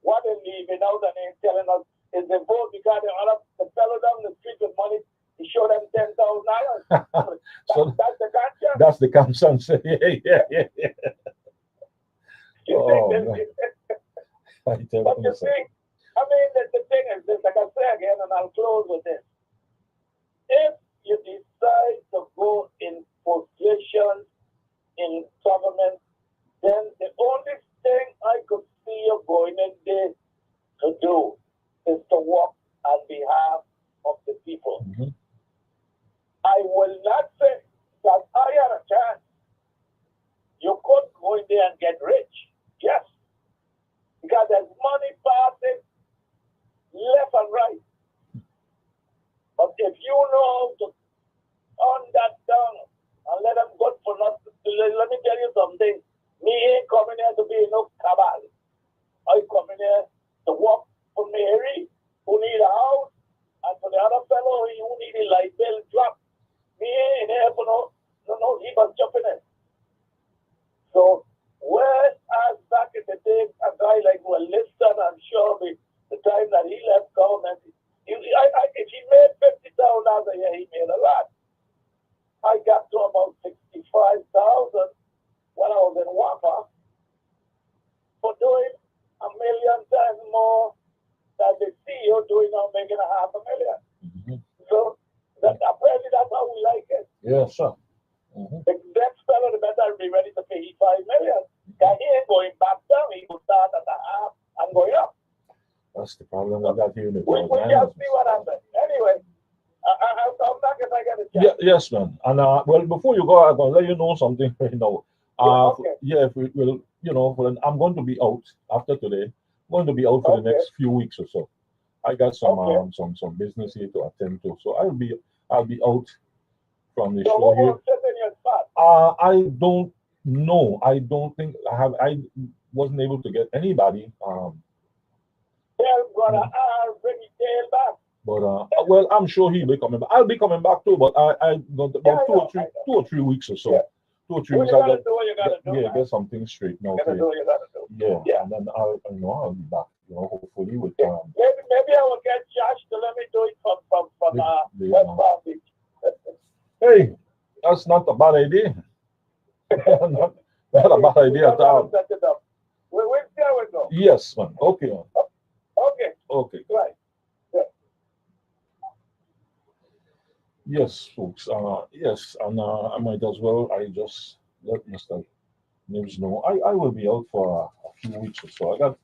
what they're leaving out and they're telling us is they vote because the fellow down the street with money to show them $10,000. That's the conscience. That's the conscience. Yeah. But you see, I mean, the thing is this, like I say again, and I'll close with this. If you decide to go in positions in government, then the only thing I could see you going in there to do is to work on behalf of the people. Mm-hmm. I will not say that I had a chance. You could go in there and get rich. Yes. Because there's money passing left and right. But if you know to turn that down and let them go for nothing, let me tell you something. Me ain't coming here to be no cabal. I come in here to work for Mary, who need a house, and for the other fellow who need a light bill drop. Me ain't here for no heap of jumping in. So, whereas back in the day, a guy like Williston, I'm sure the time that he left government, if he made $50,000 a year, he made a lot. I got to about 65,000 when I was in WAPA for doing $1 million times more than the CEO doing now, making $500,000. Mm-hmm. So apparently that's how we like it. Yes, sir. Mm-hmm. The next fellow, the better be ready to pay $5 million. Because he ain't going back down. He will start at the half and going up. That's the problem with that here in the We just see what happens. Anyway, I'll come back if I get a chance. Yes, man. And well, before you go, I'm gonna let you know something right now. Okay. If we will, I'm going to be out after today. going to be out for the Okay. next few weeks or so. I got some Okay. some business here to attend to, so I'll be out from the So show who here. will sit in your spot? I don't know. I don't think I have. I wasn't able to get anybody. Tell brother Mm. R, bring his tail back. But well, I'm sure he'll be coming back. I'll be coming back too. But I got Yeah, about I know, I know. 2 or 3 weeks or so. Yeah. 2 or 3 What weeks. you I gotta got do, what you gotta do, man. get something straight now. You gotta do what you gotta do. Yeah, Yeah. and then I'll be back. Hopefully with Maybe I will get Josh to let me do it from West Palm Beach. Hey, that's not a bad idea. not, not a bad idea at all. Set it up. We'll see how it goes. Yes, man. Okay, man. Okay, Okay. right. Yes, folks. Yes, and I might as well. I just let Mr. Nims know. I will be out for a few weeks or so. I got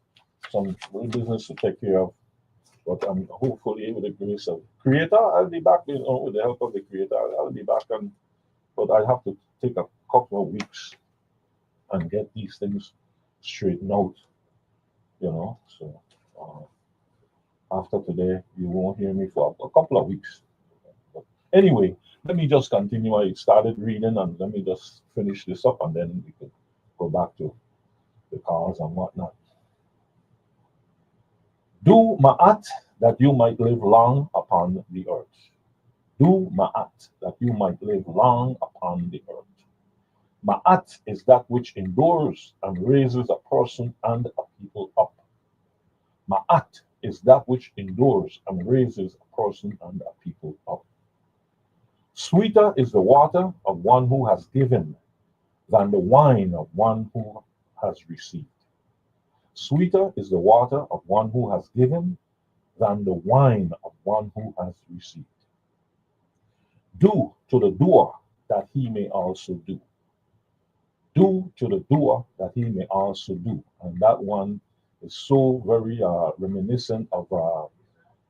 some real business to take care of, but hopefully with the grace of Creator, I'll be back. With the help of the Creator, I'll be back. But I have to take a couple of weeks and get these things straightened out. So after today, you won't hear me for a couple of weeks. But anyway, let me just continue. I started reading, and let me just finish this up, and then we can go back to the cars and whatnot. Do ma'at that you might live long upon the earth. Do ma'at that you might live long upon the earth. Ma'at is that which endures and raises a person and a people up. Ma'at is that which endures and raises a person and a people up. Sweeter is the water of one who has given than the wine of one who has received. Sweeter is the water of one who has given than the wine of one who has received. Do to the doer that he may also do. Do to the doer that he may also do. And that one is so very reminiscent of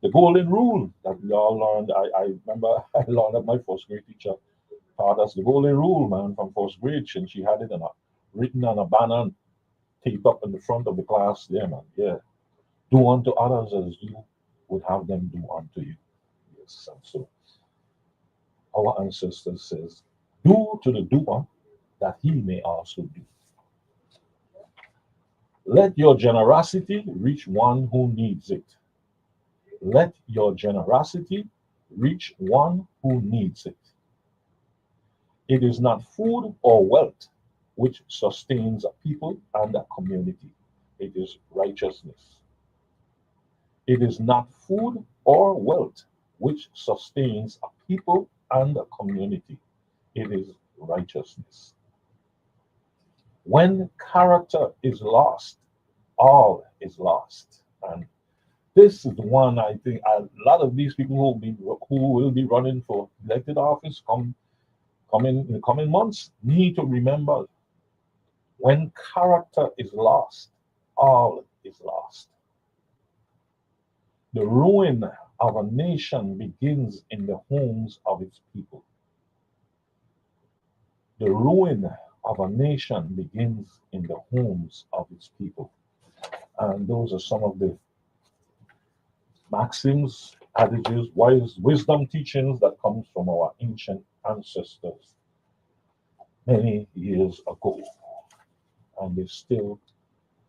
the golden rule that we all learned. I remember I learned that my first grade teacher taught us the golden rule, man, from first grade, and she had it written on a banner and taped up in the front of the class there, man. Yeah. Do unto others as you would have them do unto you. Yes. And so our ancestors says, do to the doer that he may also do. Let your generosity reach one who needs it. Let your generosity reach one who needs it. It is not food or wealth which sustains a people and a community. It is righteousness. It is not food or wealth which sustains a people and a community. It is righteousness. When character is lost, all is lost. And this is the one I think a lot of these people who will be running for elected office in the coming months need to remember, when character is lost, all is lost. The ruin of a nation begins in the homes of its people. The ruin of a nation begins in the homes of its people. And those are some of the maxims, adages, wisdom teachings that comes from our ancient ancestors many years ago. And they still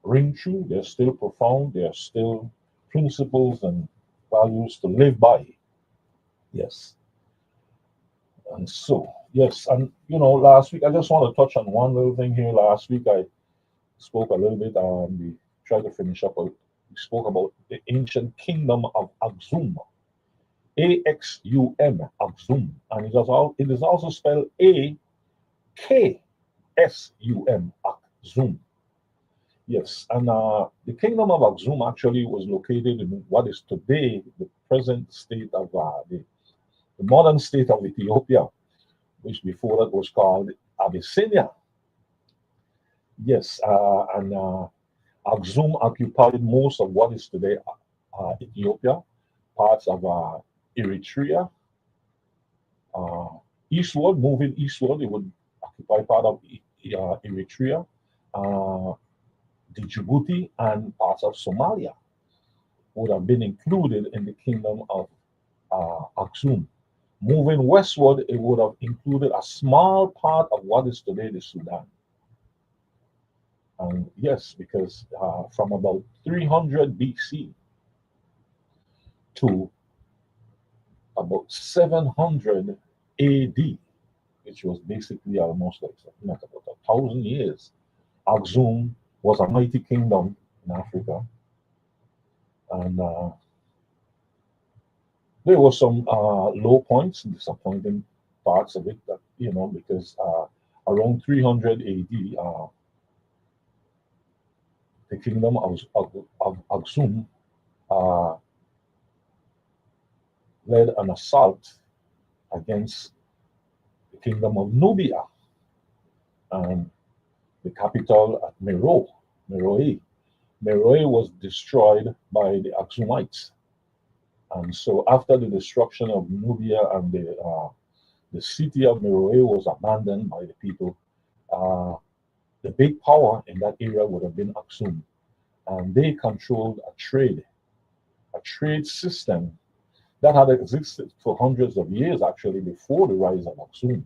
ring true, they're still profound, they're still principles and values to live by. Yes. And so, yes, and last week I just want to touch on one little thing here. Last week I spoke a little bit, we tried to finish up. We spoke about the ancient kingdom of Axum, Axum, Axum, and it is also spelled Aksum, Axum. Yes, and the kingdom of Axum actually was located in what is today the present state of the modern state of Ethiopia, which before that was called Abyssinia. Yes, and Axum occupied most of what is today Ethiopia, parts of Eritrea. Moving eastward, it would occupy part of Eritrea. Djibouti and parts of Somalia would have been included in the kingdom of Aksum. Moving westward, it would have included a small part of what is today the Sudan. And yes, because from about 300 BC to about 700 AD, which was basically almost like about 1,000 years, Aksum was a mighty kingdom in Africa. And there were some low points, disappointing parts of it, that, because around 300 AD, the kingdom of Aksum led an assault against the kingdom of Nubia and the capital at Meroe. Meroe was destroyed by the Aksumites. And so after the destruction of Nubia and the city of Meroe was abandoned by the people, the big power in that area would have been Aksum. And they controlled a trade system that had existed for hundreds of years, actually, before the rise of Aksum.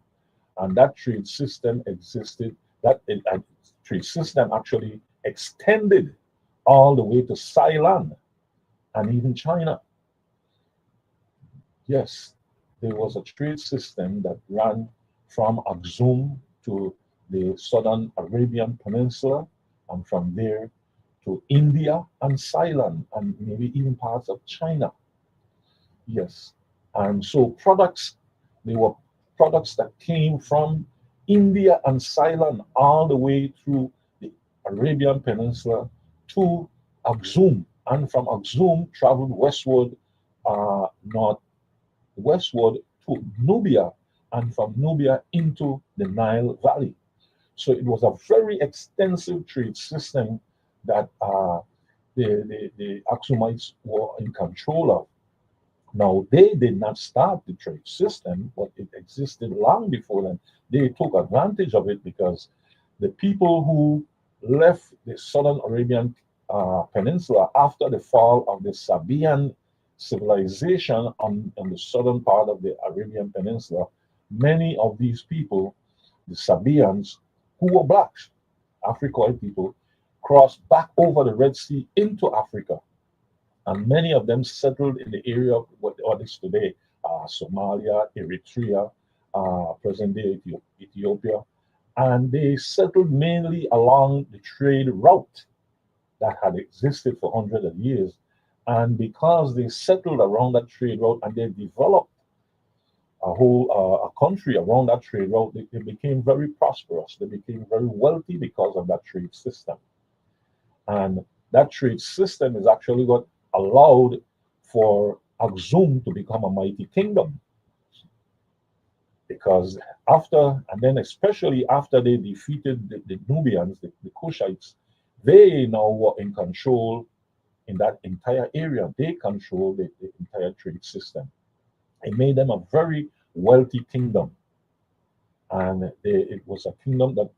And that trade system actually extended all the way to Ceylon and even China. Yes, there was a trade system that ran from Aksum to the southern Arabian Peninsula, and from there to India and Ceylon, and maybe even parts of China. Yes, and so they were products that came from India and Ceylon all the way through the Arabian Peninsula to Aksum, and from Aksum traveled westward, northwestward to Nubia, and from Nubia into the Nile Valley. So it was a very extensive trade system that the Aksumites were in control of. Now, they did not start the trade system, but it existed long before them. They took advantage of it because the people who left the southern Arabian Peninsula after the fall of the Sabaean civilization on the southern part of the Arabian Peninsula, many of these people, the Sabaeans, who were blacks, Africoid people, crossed back over the Red Sea into Africa. And many of them settled in the area of what is today Somalia, Eritrea, present-day Ethiopia. And they settled mainly along the trade route that had existed for hundreds of years. And because they settled around that trade route and they developed a whole a country around that trade route, they became very prosperous. They became very wealthy because of that trade system. And that trade system is actually what allowed for Aksum to become a mighty kingdom. Because and then especially after they defeated the Nubians, the Kushites, they now were in control in that entire area. They controlled the entire trade system. It made them a very wealthy kingdom. And it was a kingdom that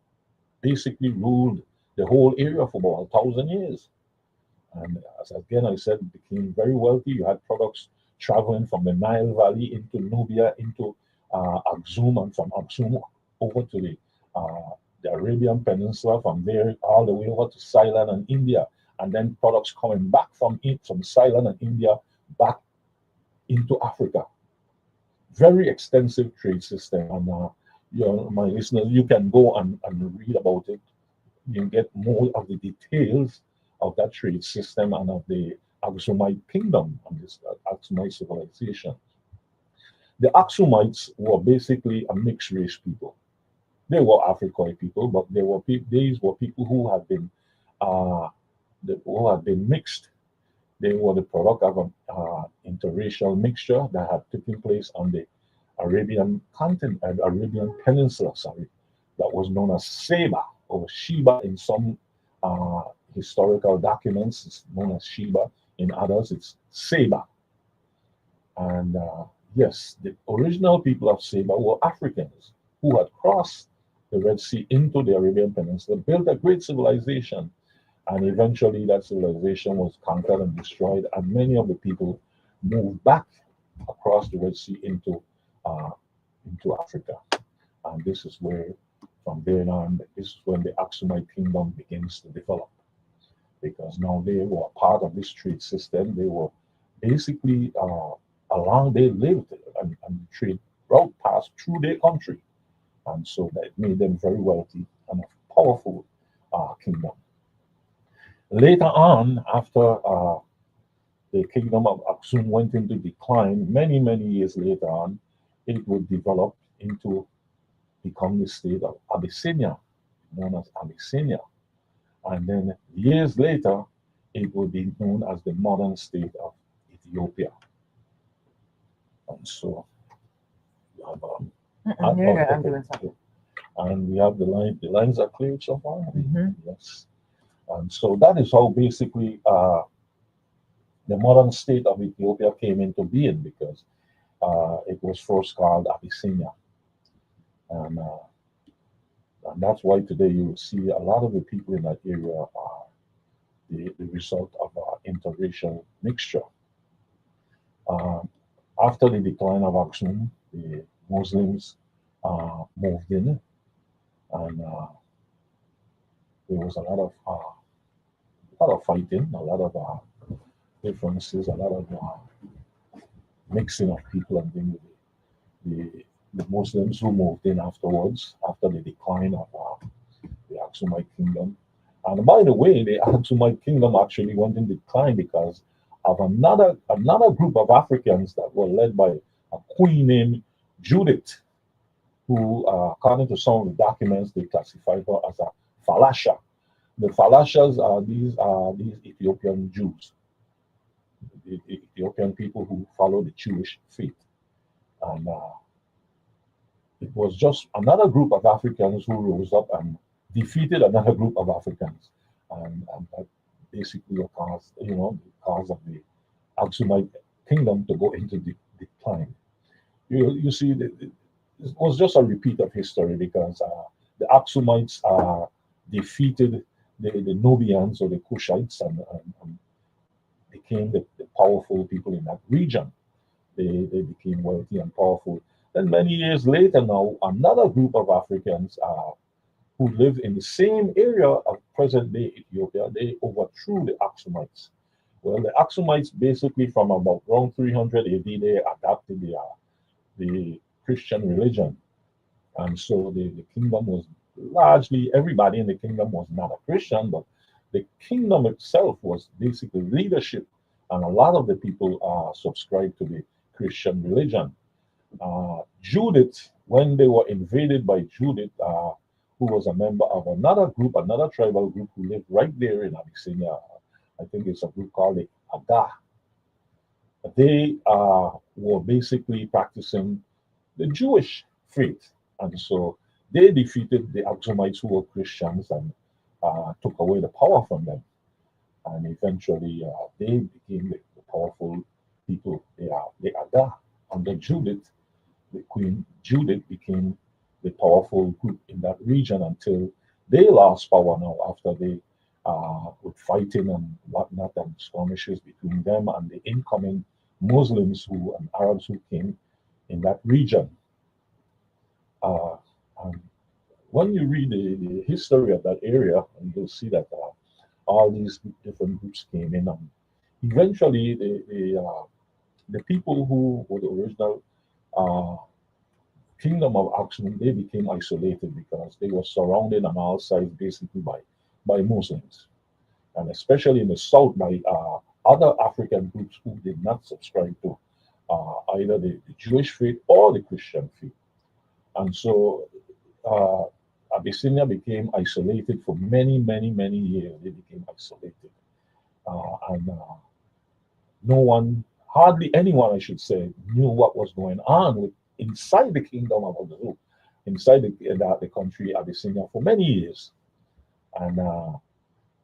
basically ruled the whole area for about 1,000 years. And as again I said, it became very wealthy. You had products traveling from the Nile Valley into Nubia, into Aksum, and from Aksum over to the Arabian Peninsula, from there all the way over to Ceylon and India, and then products coming back from Ceylon and India back into Africa. Very extensive trade system, and my listeners, you can go and read about it. You can get more of the details of that trade system and of the Aksumite kingdom and this Aksumite civilization. The Aksumites were basically a mixed race people. They were Africoid people, but these were people who had been mixed. They were the product of an interracial mixture that had taken place on the Arabian continent, Arabian Peninsula, that was known as Seba or Sheba in some historical documents. It's known as Sheba. In others, it's Seba. And yes, the original people of Seba were Africans who had crossed the Red Sea into the Arabian Peninsula, built a great civilization. And eventually that civilization was conquered and destroyed, and many of the people moved back across the Red Sea into Africa. And this is where, from there on, this is when the Aksumite kingdom begins to develop. Because now they were part of this trade system. They were basically they lived and the trade route passed through their country. And so that made them very wealthy and a powerful kingdom. Later on, after the kingdom of Aksum went into decline, many, many years later on, it would develop into become the state of Abyssinia, known as Abyssinia. And then years later, it would be known as the modern state of Ethiopia. And so we have You're good. I'm doing something. and we have the line. The lines are clear so far. Mhm. Yes. And so that is how basically the modern state of Ethiopia came into being, because it was first called Abyssinia, and that's why today you will see a lot of the people in that area are the result of interracial mixture. Um, After the decline of Aksum, the Muslims moved in, and there was a lot of fighting, a lot of differences, a lot of mixing of people and things. The Muslims who moved in afterwards, after the decline of the Aksumite kingdom. And by the way, the Aksumite kingdom actually went in decline because of another group of Africans that were led by a queen named Judith, who, according to some of the documents, they classified her as a Falasha. The Falashas are these Ethiopian Jews, the Ethiopian people who follow the Jewish faith, and it was just another group of Africans who rose up and defeated another group of Africans, and that basically caused the cause of the Aksumite kingdom to go into decline. You see, it was just a repeat of history, because the Aksumites defeated the Nubians or the Kushites, and became the powerful people in that region. They became wealthy and powerful. Then many years later, now another group of Africans who lived in the same area of present-day Ethiopia, they overthrew the Aksumites. Well, the Aksumites basically, from about around 300 AD, they adopted the Christian religion, and so the kingdom was largely, everybody in the kingdom was not a Christian, but the kingdom itself was basically leadership, and a lot of the people subscribed to the Christian religion. Judith, when they were invaded by Judith, who was a member of another group, another tribal group who lived right there in Abyssinia, I think it's a group called the Aga. They were basically practicing the Jewish faith, and so they defeated the Aksumites, who were Christians, and took away the power from them. And eventually, they became the powerful people. The Aga under Judith. The Queen Judith became the powerful group in that region until they lost power now, after they with fighting and whatnot, and skirmishes between them and the incoming Muslims and Arabs who came in that region. And when you read the history of that area, and you'll see that all these different groups came in, and eventually the people who were the original kingdom of Aksum, they became isolated because they were surrounded on all sides basically by Muslims, and especially in the south by other African groups who did not subscribe to either the Jewish faith or the Christian faith. And so Abyssinia became isolated for many, many, many years. They became isolated. And no one, hardly anyone, I should say, knew what was going on inside the kingdom of Abyssinia, inside the country Abyssinia for many years. And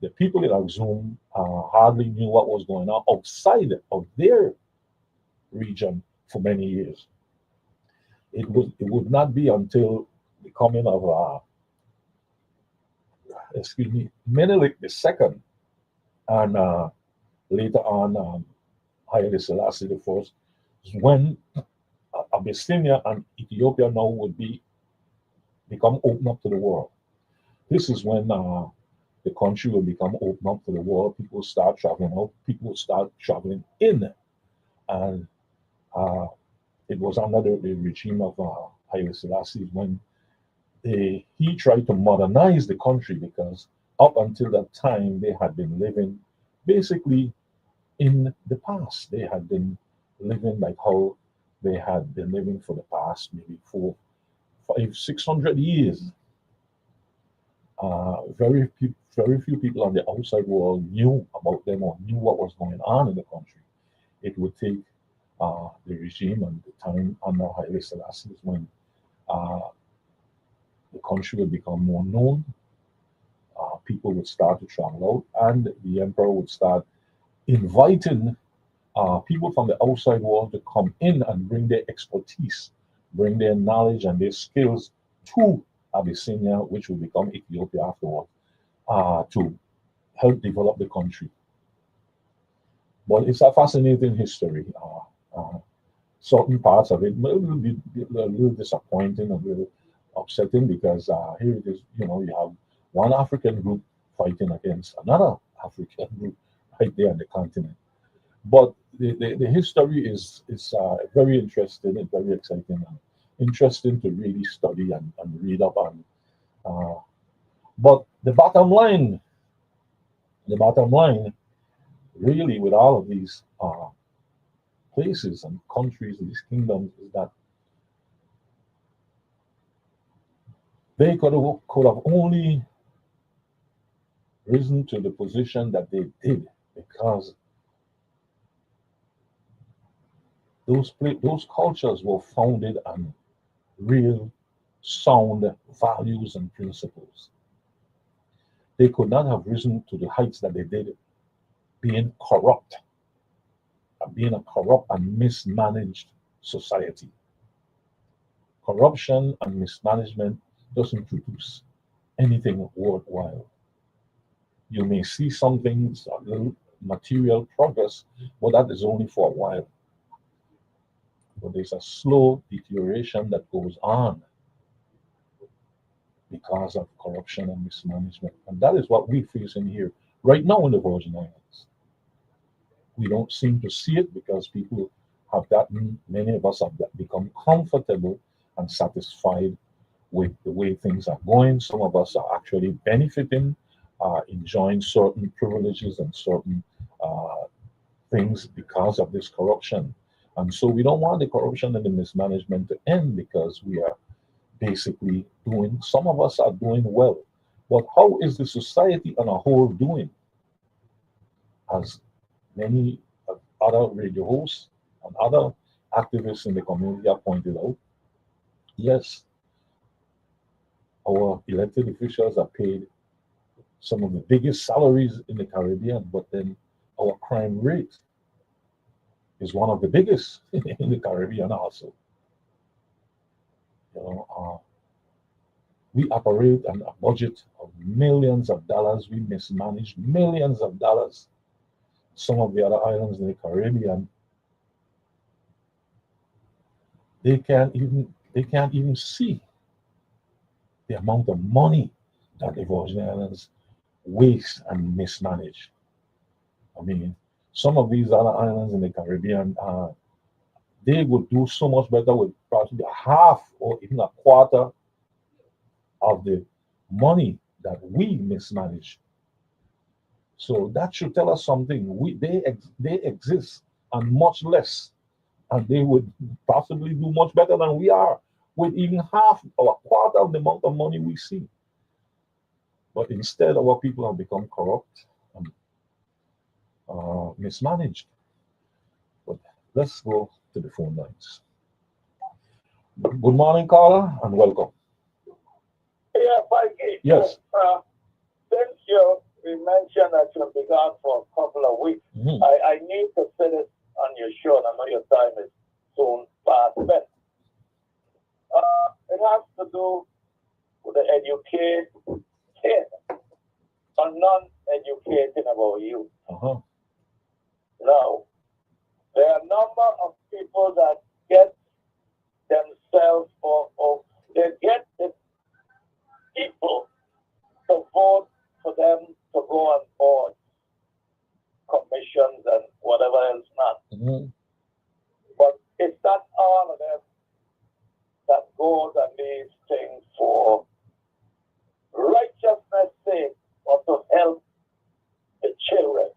the people in Aksum hardly knew what was going on outside of their region for many years. It would not be until the coming of Menelik II and later on, Haile Selassie the First, is when Abyssinia and Ethiopia now would become open up to the world. This is when the country will become open up to the world. People start traveling out. People start traveling in, and it was under the regime of Haile Selassie when he tried to modernize the country, because up until that time they had been living basically in the past. They had been living like how they had been living for the past maybe 600 years. Very few people on the outside world knew about them or knew what was going on in the country. It would take the regime and the time under Haile Selassie when the country would become more known. People would start to travel out, and the emperor would start inviting people from the outside world to come in and bring their expertise, bring their knowledge and their skills to Abyssinia, which will become Ethiopia afterward, to help develop the country. But it's a fascinating history. Certain parts of it will be a little disappointing, a little upsetting, because here it is, you have one African group fighting against another African group right there on the continent. But the history is very interesting and very exciting and interesting to really study and read up on. But the bottom line, really, with all of these places and countries, these kingdoms, is that they could have only risen to the position that they did because those cultures were founded on real sound values and principles. They could not have risen to the heights that they did being corrupt, being a corrupt and mismanaged society. Corruption and mismanagement doesn't produce anything worthwhile. You may see some things, a little material progress, but that is only for a while. But there's a slow deterioration that goes on because of corruption and mismanagement. And that is what we're facing here right now in the Virgin Islands. We don't seem to see it because people have gotten, many of us have become comfortable and satisfied with the way things are going. Some of us are actually benefiting, enjoying certain privileges and certain things because of this corruption. And so we don't want the corruption and the mismanagement to end, because we are basically some of us are doing well. But how is the society on a whole doing? As many other radio hosts and other activists in the community have pointed out, yes, our elected officials are paid some of the biggest salaries in the Caribbean, but then our crime rate is one of the biggest in the Caribbean also. We operate on a budget of millions of dollars. We mismanage millions of dollars. Some of the other islands in the Caribbean, they can't even see the amount of money that the Virgin Islands waste and mismanage. I mean, some of these other islands in the Caribbean, they would do so much better with probably half or even a quarter of the money that we mismanage. So that should tell us something. They exist on much less, and they would possibly do much better than we are with even half or a quarter of the amount of money we see. But instead, our people have become corrupt and mismanaged. But let's go to the phone lines. Good morning, caller, and welcome. Yeah, Mikey. Yes. Since we mentioned that you'll be gone for a couple of weeks, I need to finish on your show, and I know your time is soon fast spent. It has to do with the education or non-educating about youth. Uh-huh. Now, there are a number of people that get themselves or they get the people to vote for them to go on board commissions and whatever else not. Mm-hmm. But it's not all of them that goes and leaves things for righteousness' sake or to help the children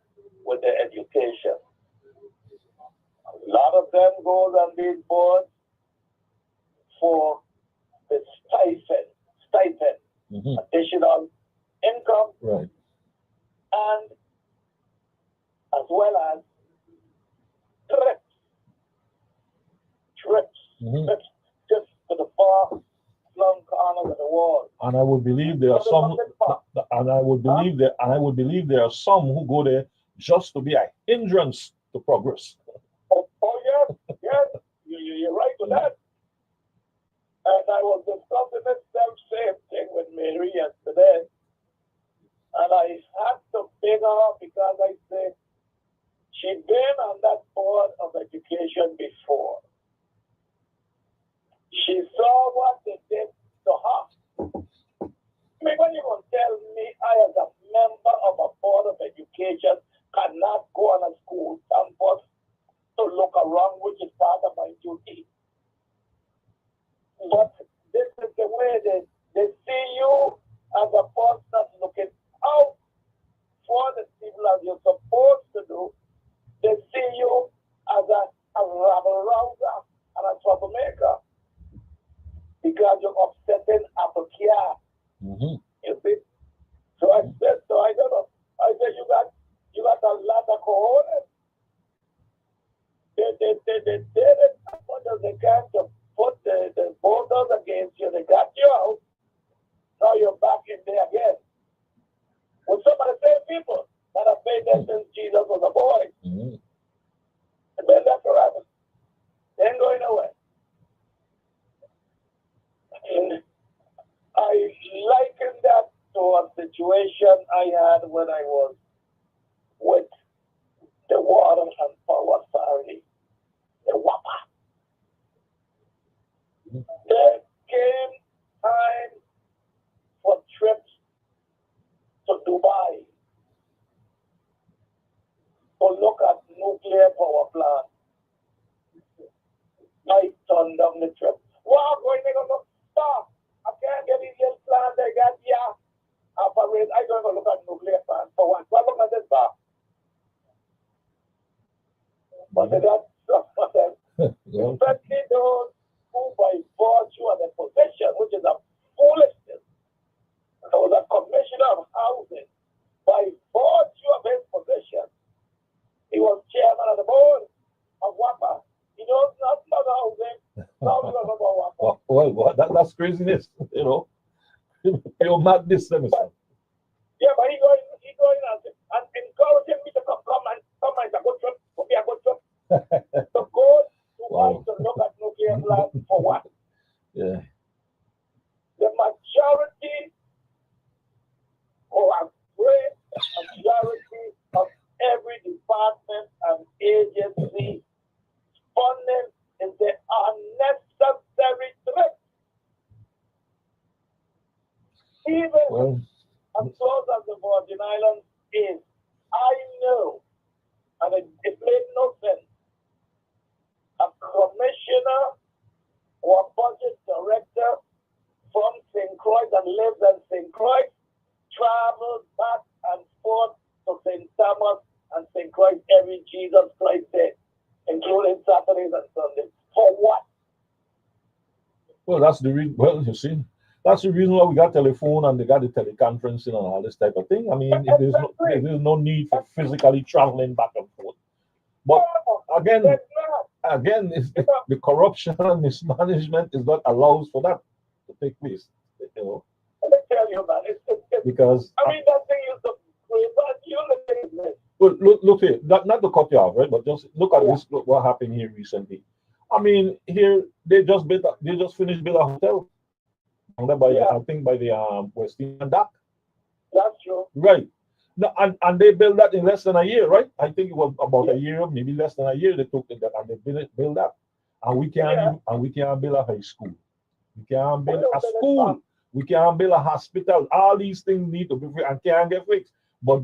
with their education. A lot of them goes on these boards for the stipend, Mm-hmm. additional income, Right. and as well as trips Mm-hmm. just to the far flung corners of the world. And I would believe there are some, and I would believe there are some who go there just to be a hindrance to progress. Oh yes, you're right with that. And I was discussing this same thing with Mary yesterday, and I had to beg her because I said she'd been on that board of education before. She saw what they did to her. I mean, when you gonna tell me I, as a member of a board of education, cannot go on a school campus to look around, which is part of my duty. But this is the way they see you as a person looking out for the people as you're supposed to do. They see you as a rabble-rouser and a troublemaker because you're upsetting apple care. Mm-hmm. You see? So I said, I don't know. I said, you got a lot of cojones. They did it as much as they can to put the voters against you. They got you out. Now you're back in there again. With some of the same people that have been there since Jesus was a boy. Mm-hmm. They've been there forever. They ain't going nowhere. And I liken that to a situation I had when I was with the Water and Power Authority, the WAPA. There came time for trips to Dubai to look at nuclear power plants. I turned down the trip. Wow, going to go stop. I can't get these little plants they got here. I'm going to look at nuclear plants for one. Well, look at this bar. But that's some of them. Especially those who by virtue of the position, which is a foolishness. There was a commissioner of housing. By virtue of his position, he was chairman of the board of WAPA. He knows nothing about housing. Nothing about WAPA. Well, that's craziness, you know. You're mad this semester. Yeah, but he going and encouraging me to come and a good trip, to be a good trip. To go to look at nuclear plants for what? Yeah. The majority or a great majority of every department and agency funding is the unnecessary trip. Even as close as the Virgin Islands is, I know, and it made no sense, a commissioner or budget director from St. Croix that lives in St. Croix travels back and forth to St. Thomas and St. Croix every Jesus Christ day, including Saturdays and Sundays. For what? Well, that's the reason. Well, you see, that's the reason why we got telephone and they got the teleconferencing and all this type of thing. I mean, there's no need for physically traveling back and forth. But again, it's the corruption and mismanagement is what allows for that to take place. You know. Let me tell you, man. Because I mean, that thing used to create unity. Well, look here, not to cut you off, right? But just look at this. Look what happened here recently. I mean, here they just finished building a hotel. I think by the West Indian Dock. That's true. Right. No, and they built that in less than a year, right? I think it was about a year, maybe less than a year. They took it and they built that, and we can't build a high school. We can't build a school. We can't build a hospital. All these things need to be fixed and can't get fixed. But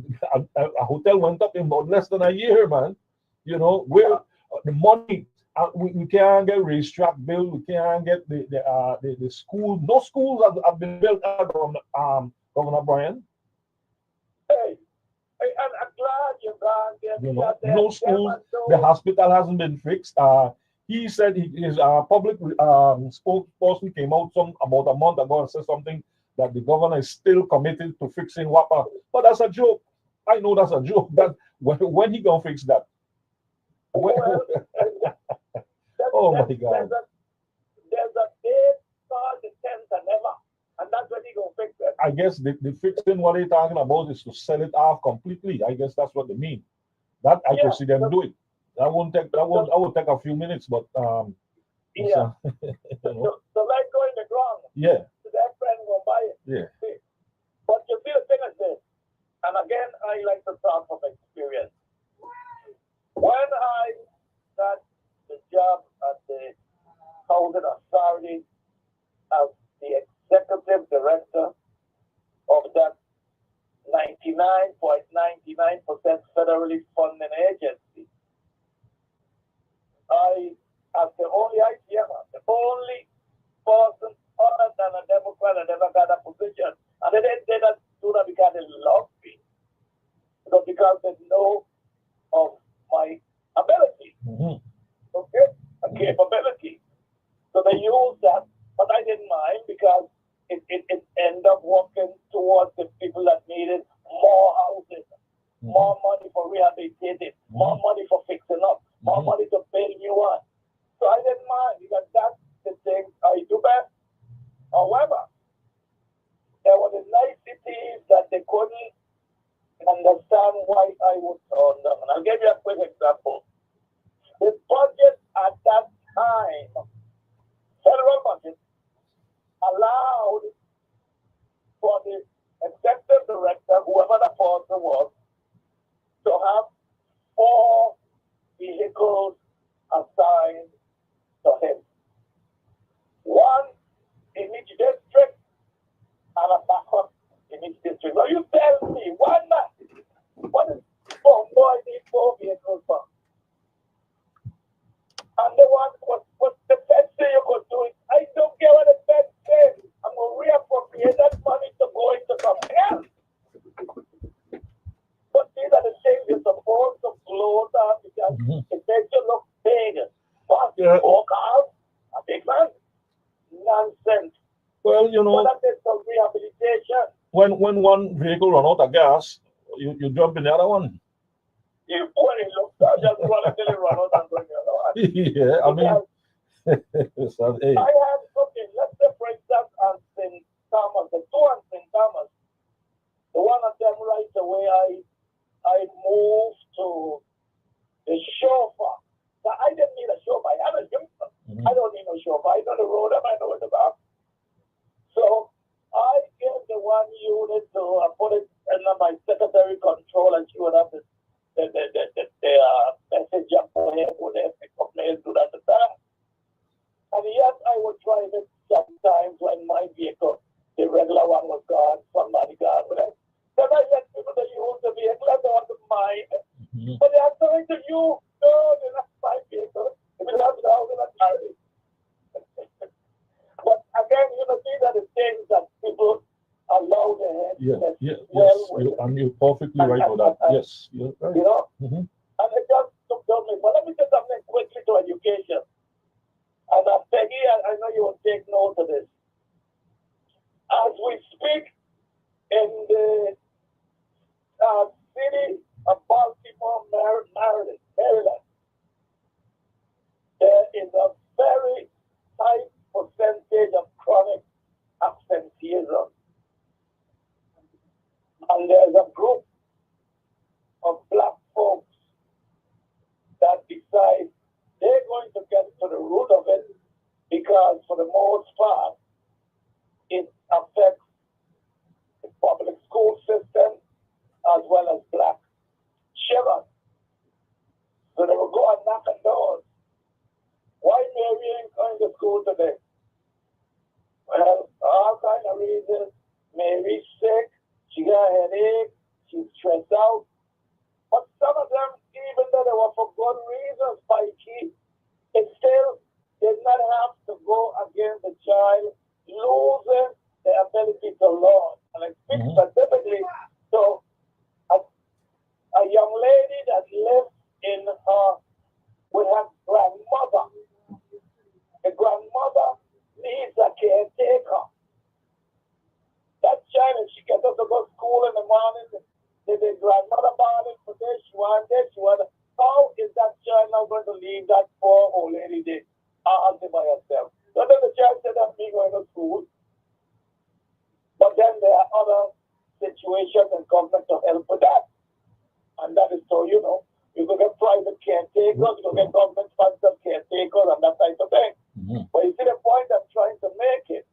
a hotel went up in about less than a year, man. You know, where the money, we can't get racetrack built. We can't get the school. No schools have been built Governor Brian. Hey, I'm glad you're gone there. You know, no schools. The hospital hasn't been fixed. He said his public spokesperson came out about a month ago and said something that the governor is still committed to fixing WAPA. But that's a joke. I know that's a joke. That when he gonna fix that? Well, oh my God! There's a date called the 10th and ever, and that's when he gonna fix it. I guess the fixing what they're talking about is to sell it off completely. I guess that's what they mean. That I could see them do it. That won't take take a few minutes, but yeah. So, so like going the ground. Yeah. So that friend will buy it. Yeah. See? But you see the thing is this, and again I like to talk from experience. When I got the job at the Housing Authority as the executive director of that 99.99% federally funded agency, I, as the only ICM, the only person other than a Democrat that ever got a position, and they didn't do that because they love me, but because they know of my ability, okay, and capability. So they use that, but I didn't mind because it ended up working towards the people that needed more housing, more money for rehabilitating, more money for fixing up, more money to build new one. So I didn't mind because that's the thing I do best. However, there were the niceties that they couldn't understand why I would turn them. And I'll give you a quick example. The budget at that time, federal budget, allowed for the executive director, whoever the person was, to have 4 vehicles assigned to him. 1 in each district and a backup in each district. Now you tell me, why not? What is 4 boys need 4 vehicles for? And the one was the best thing you could do it. I don't care what the best says. I'm going to reappropriate that money to go into something else. But these are the things you're supposed to close up because it makes you look big. But walk out, a big man. Nonsense. Well, you know, that is some rehabilitation. When one vehicle run out of gas, you jump in the other one. You put it, look, just run until it run out and go in the other one. Yeah, I mean, so, hey. I have, okay, let's say for instance, on St. Thomas, the 2 on St. Thomas, the one of them right away, I moved to the chauffeur. Now, I didn't need a chauffeur. I had a chauffeur. I don't need no chauffeur. I know the road, I know where to go. So I gave the 1 unit to put it under my secretary control, and she would have the message up for him, would have pick up mail to that time. And yes, I would drive it sometimes when my vehicle, the regular one, was gone, somebody gone with it. Then I let people to use the vehicle, I don't want to mind. But they are telling to you, no, they're not my vehicle. If it has the housing authority. But again, you know, these are the things that people allow their heads and you're perfectly right with that. Yes, you're right. You know? And it just took me. But let me say something quickly to education. And Peggy, I know you will take note of this. As we speak in the city of Baltimore, Maryland, there is a very high percentage of chronic absenteeism. And there's a group of black folks that decide they're going to get to the root of it because, for the most part, it affects the public school system, school today. Well, all kind of reasons. Mary's sick. She got a headache. She's stressed out. But some of them, even though they were for good reasons, Pikey, it still did not have to go against the child losing the ability to learn. And I speak specifically to a young lady that lives in with her grandmother. The grandmother needs a caretaker. That child, if she gets up to go to school in the morning, the grandmother bothering for this, she wants this, she wants that. How is that child now going to leave that poor old lady there by herself? So then the child said that me going to school. But then there are other situations and government to help with that. And that is so, you know, you could get private caretakers, you could get government-sponsored caretakers and that type of thing. But you see the point I'm trying to make it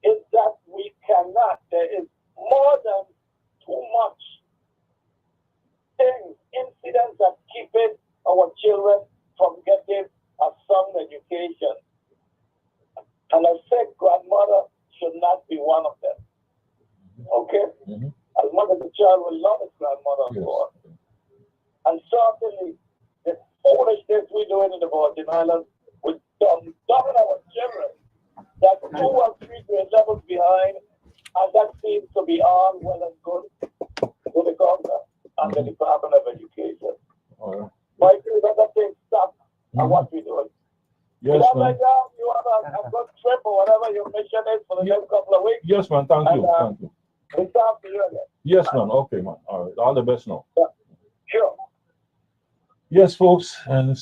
is that we cannot. There is more than too much things, incidents that keeping our children from getting a sound education. And I said grandmother should not be one of them. Okay? As much as the child will love his grandmother, of course. And certainly the foolishness we're doing in the Virgin Islands with dumbing our children, that 2 or 3 grade levels behind, and that seems to be all well and good to the government and the Department of Education. But if other things stop and what we're doing. Yes, man. You have a good trip or whatever your mission is for the next couple of weeks. Yes, man. Thank you. Thank you. It's up to you again. Yes, man. Okay, man. All right. All the best now. Sure. Yes, folks. And